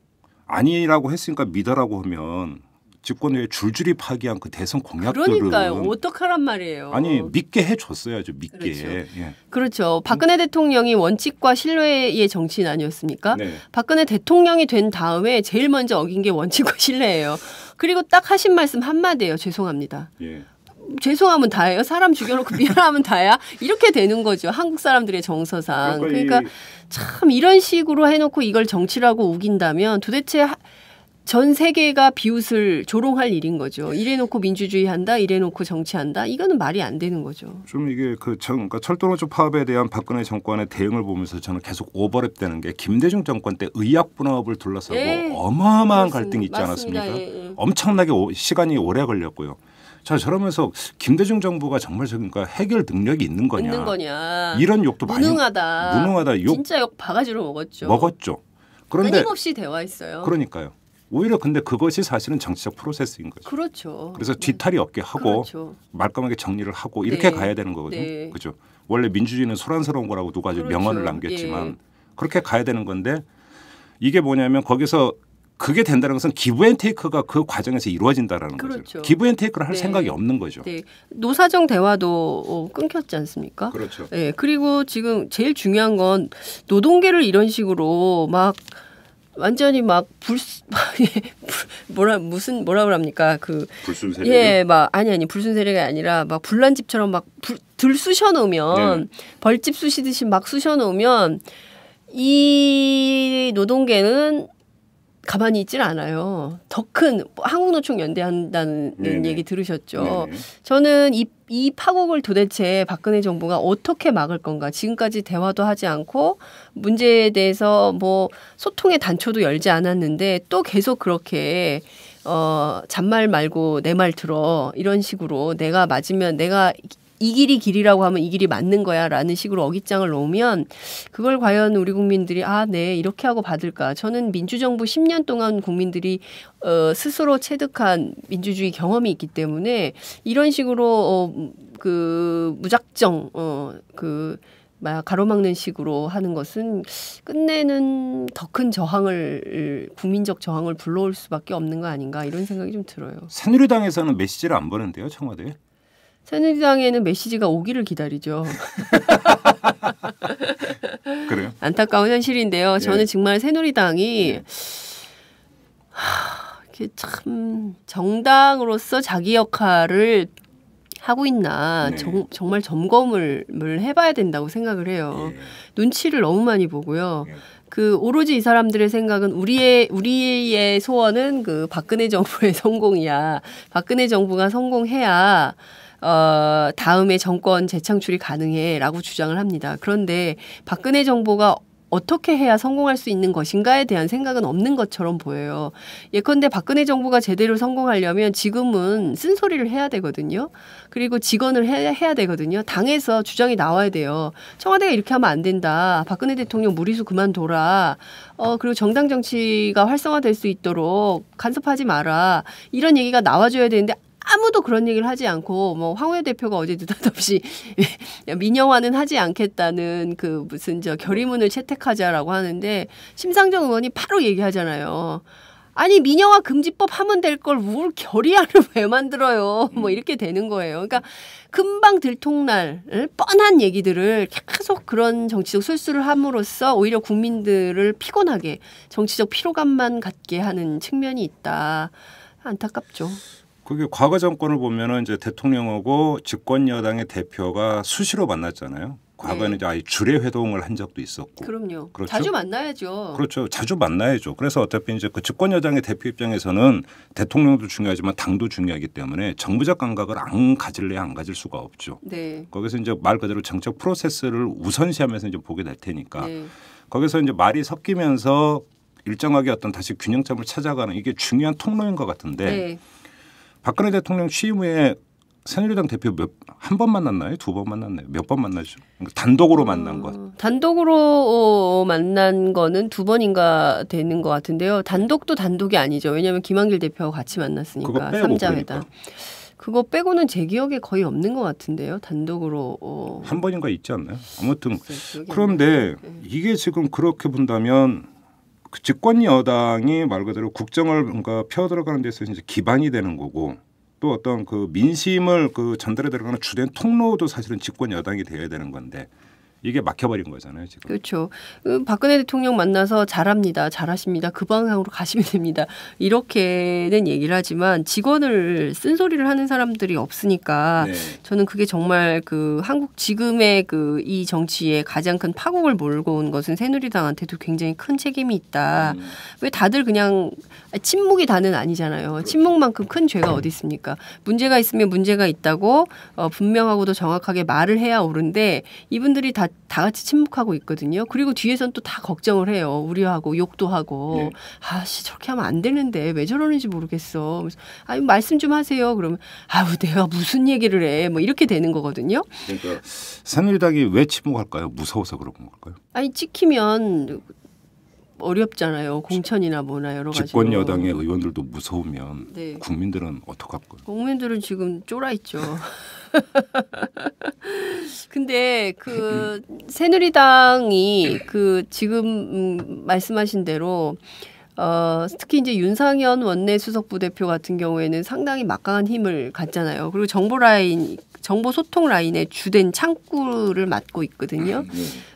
아니라고 했으니까 믿어라고 하면 집권회에 줄줄이 파기한 그 대선 공약들은 그러니까요. 어떡하란 말이에요. 아니 믿게 해줬어야죠. 믿게. 그렇죠. 예. 그렇죠. 박근혜 대통령이 원칙과 신뢰의 정치인 아니었습니까? 네. 박근혜 대통령이 된 다음에 제일 먼저 어긴 게 원칙과 신뢰예요. 그리고 딱 하신 말씀 한마디예요. 죄송합니다. 예. 죄송하면 다예요. 사람 죽여놓고 미안하면 다야. 이렇게 되는 거죠. 한국 사람들의 정서상. 그러니까 참 이런 식으로 해놓고 이걸 정치라고 우긴다면 도대체 전 세계가 비웃을 조롱할 일인 거죠. 이래놓고 민주주의 한다, 이래놓고 정치한다. 이거는 말이 안 되는 거죠. 좀 이게 그러니까 철도노조 파업에 대한 박근혜 정권의 대응을 보면서 저는 계속 오버랩되는 게 김대중 정권 때 의약 분업을 둘러싸고 어마어마한 갈등이 있지 않았습니까? 예. 엄청나게 시간이 오래 걸렸고요. 자, 저러면서 김대중 정부가 정말 그러니까 해결 능력이 있는 거냐. 이런 욕도 무능하다 욕. 진짜 욕 바가지로 먹었죠. 그런데 끊임없이 대화했어요. 그러니까요. 오히려 근데 그것이 사실은 정치적 프로세스인 거죠. 그렇죠. 그래서 뒤탈이 없게 하고 말끔하게 정리를 하고 이렇게 가야 되는 거거든요. 그렇죠. 원래 민주주의는 소란스러운 거라고 누가 명언을 남겼지만 그렇게 가야 되는 건데 이게 뭐냐면 거기서 그게 된다는 것은 기브앤테이크가 그 과정에서 이루어진다라는 거죠. 기브앤테이크를 할 생각이 없는 거죠. 노사정 대화도 끊겼지 않습니까? 그렇죠. 네. 그리고 지금 제일 중요한 건 노동계를 이런 식으로 막 완전히 막 뭐라 그럽니까? 그 불순 세력. 아니 불순 세력이 아니라 막 불난 집처럼 막 들 쑤셔놓으면 벌집 쑤시듯이 막 쑤셔놓으면 이 노동계는 가만히 있질 않아요. 더 큰 한국노총 연대한다는 얘기 들으셨죠. 저는 이 파국을 도대체 박근혜 정부가 어떻게 막을 건가. 지금까지 대화도 하지 않고 문제에 대해서 뭐 소통의 단초도 열지 않았는데 또 계속 그렇게 잔말 말고 내 말 들어 이런 식으로 내가 맞으면 내가 이 길이 길이라고 하면 이 길이 맞는 거야 라는 식으로 어깃장을 놓으면 그걸 과연 우리 국민들이 네 이렇게 하고 받을까. 저는 민주정부 10년 동안 국민들이 스스로 체득한 민주주의 경험이 있기 때문에 이런 식으로 그 무작정 가로막는 식으로 하는 것은 끝내는 더 큰 저항을 국민적 저항을 불러올 수밖에 없는 거 아닌가 이런 생각이 좀 들어요. 새누리당에서는 메시지를 안 보는데요, 청와대에? 새누리당에는 메시지가 오기를 기다리죠. 그래요? 안타까운 현실인데요. 저는 정말 새누리당이 이게 참 정당으로서 자기 역할을 하고 있나 정말 점검을 해봐야 된다고 생각을 해요. 눈치를 너무 많이 보고요. 그 오로지 이 사람들의 생각은 우리의 소원은 그 박근혜 정부의 성공이야. 박근혜 정부가 성공해야 다음에 정권 재창출이 가능해라고 주장을 합니다. 그런데 박근혜 정부가 어떻게 해야 성공할 수 있는 것인가에 대한 생각은 없는 것처럼 보여요. 예컨대 박근혜 정부가 제대로 성공하려면 지금은 쓴소리를 해야 되거든요. 그리고 직언을 해야 되거든요. 당에서 주장이 나와야 돼요. 청와대가 이렇게 하면 안 된다. 박근혜 대통령 무리수 그만둬라. 그리고 정당 정치가 활성화될 수 있도록 간섭하지 마라. 이런 얘기가 나와줘야 되는데 아무도 그런 얘기를 하지 않고 뭐 황우여 대표가 어제 느닷없이 민영화는 하지 않겠다는 그 무슨 결의문을 채택하자라고 하는데 심상정 의원이 바로 얘기하잖아요. 아니 민영화 금지법 하면 될 걸 뭘 결의안을 왜 만들어요. 뭐 이렇게 되는 거예요. 그러니까 금방 들통날 뻔한 얘기들을 계속 그런 정치적 술수를 함으로써 오히려 국민들을 피곤하게 정치적 피로감만 갖게 하는 측면이 있다. 안타깝죠. 그게 과거 정권을 보면은 이제 대통령하고 집권 여당의 대표가 수시로 만났잖아요. 과거에는 이제 아예 주례 회동을 한 적도 있었고. 그럼요. 그렇죠? 자주 만나야죠. 그렇죠. 자주 만나야죠. 그래서 어차피 이제 그 집권 여당의 대표 입장에서는 대통령도 중요하지만 당도 중요하기 때문에 정부적 감각을 안 가질래야 안 가질 수가 없죠. 네. 거기서 이제 말 그대로 정책 프로세스를 우선시하면서 이제 보게 될 테니까 거기서 이제 말이 섞이면서 일정하게 어떤 다시 균형점을 찾아가는 이게 중요한 통로인 것 같은데. 박근혜 대통령 취임 후에 새누리당 대표 한 번 만났나요? 두 번 만났나요? 몇 번 만나죠? 단독으로 만난 것. 단독으로 만난 거는 두 번인가 되는 것 같은데요. 단독도 단독이 아니죠. 왜냐하면 김한길 대표와 같이 만났으니까. 3자 회담. 그거 빼고는 제 기억에 거의 없는 것 같은데요. 단독으로. 한 번인가 있지 않나요? 아무튼 그런데 이게 지금 그렇게 본다면 그 집권 여당이 말 그대로 국정을 뭔가 펴 들어가는 데서 이제 기반이 되는 거고 또 어떤 그 민심을 그 전달해 들어가는 주된 통로도 사실은 집권 여당이 되어야 되는 건데 이게 막혀버린 거잖아요 지금. 그렇죠. 박근혜 대통령 만나서 잘합니다. 잘하십니다. 그 방향으로 가시면 됩니다. 이렇게는 얘기를 하지만 직원을 쓴소리를 하는 사람들이 없으니까 저는 그게 정말 그 한국 지금의 그 이 정치에 가장 큰 파국을 몰고 온 것은 새누리당한테도 굉장히 큰 책임이 있다. 왜 다들 그냥 침묵이 다는 아니잖아요. 침묵만큼 큰 죄가 어디 있습니까? 문제가 있으면 문제가 있다고 분명하고도 정확하게 말을 해야 옳은데 이분들이 다 같이 침묵하고 있거든요. 그리고 뒤에선 또 다 걱정을 해요. 우려하고 욕도 하고 저렇게 하면 안 되는데 왜 저러는지 모르겠어. 말씀 좀 하세요. 그러면 내가 무슨 얘기를 해. 뭐 이렇게 되는 거거든요. 그러니까 새누리당이 왜 침묵할까요? 무서워서 그런 걸까요? 찍히면 어렵잖아요. 공천이나 뭐나 여러 가지로. 집권 여당의 의원들도 무서우면 국민들은 어떡할 거예요? 국민들은 지금 쫄아 있죠. 근데 그 새누리당이 그 지금 말씀하신 대로 특히 이제 윤상현 원내 수석 부대표 같은 경우에는 상당히 막강한 힘을 갖잖아요. 그리고 정보 소통 라인의 주된 창구를 맡고 있거든요.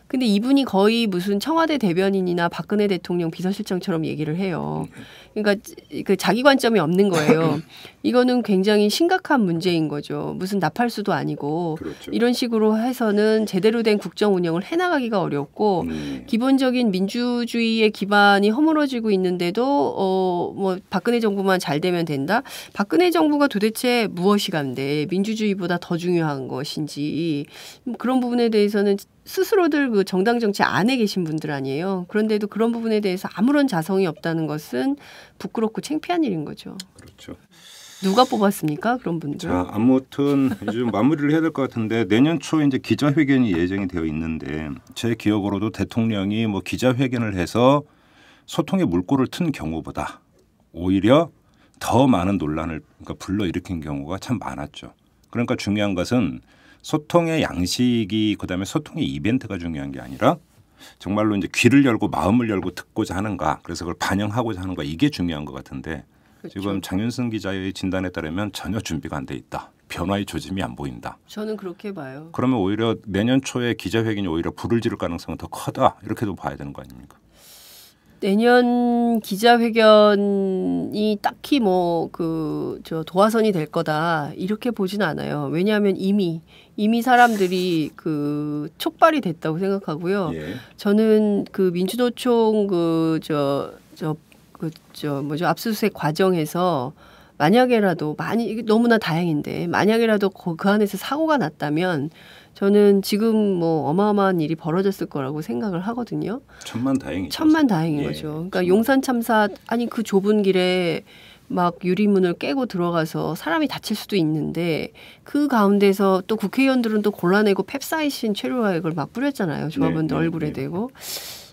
근데 이분이 거의 무슨 청와대 대변인이나 박근혜 대통령 비서실장처럼 얘기를 해요. 그러니까 그 자기 관점이 없는 거예요. 이거는 굉장히 심각한 문제인 거죠. 무슨 나팔수도 아니고 그렇죠. 이런 식으로 해서는 제대로 된 국정 운영을 해나가기가 어렵고 기본적인 민주주의의 기반이 허물어지고 있는데도 뭐 박근혜 정부만 잘 되면 된다. 박근혜 정부가 도대체 무엇이 간데 민주주의보다 더 중요한 것인지 그런 부분에 대해서는 스스로들 그 정당 정치 안에 계신 분들 아니에요. 그런데도 그런 부분에 대해서 아무런 자성이 없다는 것은 부끄럽고 창피한 일인 거죠. 그렇죠. 누가 뽑았습니까? 그런 분들. 자, 아무튼 이제 좀 마무리를 해야 될 것 같은데 내년 초에 이제 기자회견이 예정이 되어 있는데 제 기억으로도 대통령이 뭐 기자회견을 해서 소통의 물꼬를 튼 경우보다 오히려 더 많은 논란을 그러니까 불러일으킨 경우가 참 많았죠. 그러니까 중요한 것은 소통의 양식이 그다음에 소통의 이벤트가 중요한 게 아니라 정말로 이제 귀를 열고 마음을 열고 듣고자 하는가 그래서 그걸 반영하고자 하는가 이게 중요한 것 같은데 그렇죠. 지금 장윤승 기자의 진단에 따르면 전혀 준비가 안 돼 있다. 변화의 조짐이 안 보인다. 저는 그렇게 봐요. 그러면 오히려 내년 초에 기자회견이 오히려 불을 지를 가능성은 더 크다. 이렇게도 봐야 되는 거 아닙니까? 내년 기자회견이 딱히 뭐 저 도화선이 될 거다 이렇게 보진 않아요. 왜냐하면 이미 사람들이 그 촉발이 됐다고 생각하고요. 예. 저는 그 민주노총 압수수색 과정에서 만약에라도 너무나 다행인데 만약에라도 그 안에서 사고가 났다면 저는 지금 뭐 어마어마한 일이 벌어졌을 거라고 생각을 하거든요. 천만다행이죠. 천만다행인 거죠. 그러니까 용산 참사 그 좁은 길에 막 유리문을 깨고 들어가서 사람이 다칠 수도 있는데 그 가운데서 또 국회의원들은 또 골라내고 펩사이신 체류화액을 막 뿌렸잖아요. 조합원들 얼굴에 대고.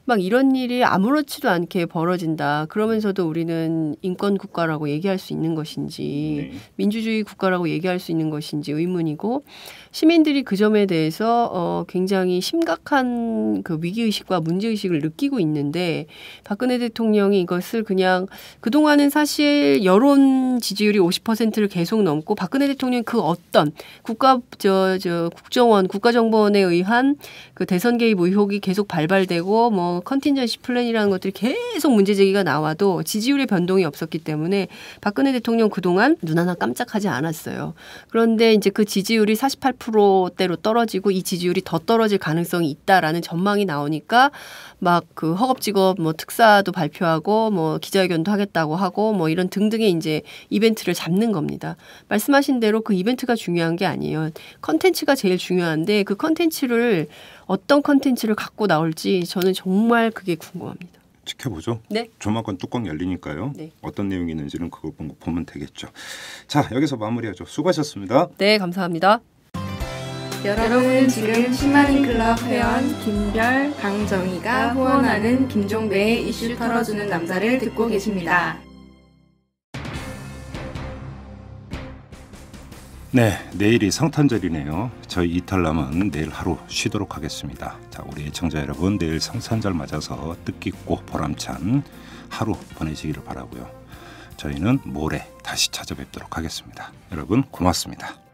막 이런 일이 아무렇지도 않게 벌어진다. 그러면서도 우리는 인권 국가라고 얘기할 수 있는 것인지 민주주의 국가라고 얘기할 수 있는 것인지 의문이고 시민들이 그 점에 대해서 굉장히 심각한 그 위기의식과 문제의식을 느끼고 있는데 박근혜 대통령이 이것을 그냥 그동안은 사실 여론 지지율이 50%를 계속 넘고 박근혜 대통령이 그 어떤 국정원 국가정보원에 의한 그 대선 개입 의혹이 계속 발발되고 뭐 컨틴전시 플랜이라는 것들이 계속 문제 제기가 나와도 지지율의 변동이 없었기 때문에 박근혜 대통령 그동안 눈 하나 깜짝하지 않았어요. 그런데 이제 그 지지율이 48%대로 떨어지고 이 지지율이 더 떨어질 가능성이 있다라는 전망이 나오니까 막 그 허겁지겁 뭐 특사도 발표하고 뭐 기자회견도 하겠다고 하고 뭐 이런 등등의 이제 이벤트를 잡는 겁니다. 말씀하신 대로 그 이벤트가 중요한 게 아니에요. 컨텐츠가 제일 중요한데 그 컨텐츠를 어떤 컨텐츠를 갖고 나올지 저는 정말 그게 궁금합니다. 지켜보죠. 네. 조만간 뚜껑 열리니까요. 네. 어떤 내용이 있는지는 그걸 보면 되겠죠. 자, 여기서 마무리하죠. 수고하셨습니다. 네, 감사합니다. 여러분은 지금 10만인 클럽 회원 김별, 강정희가 후원하는 김종배의 이슈 털어주는 남자를 듣고 계십니다. 네, 내일이 성탄절이네요. 저희 이탈남은 내일 하루 쉬도록 하겠습니다. 자, 우리 애청자 여러분 내일 성탄절 맞아서 뜻깊고 보람찬 하루 보내시기를 바라고요. 저희는 모레 다시 찾아뵙도록 하겠습니다. 여러분 고맙습니다.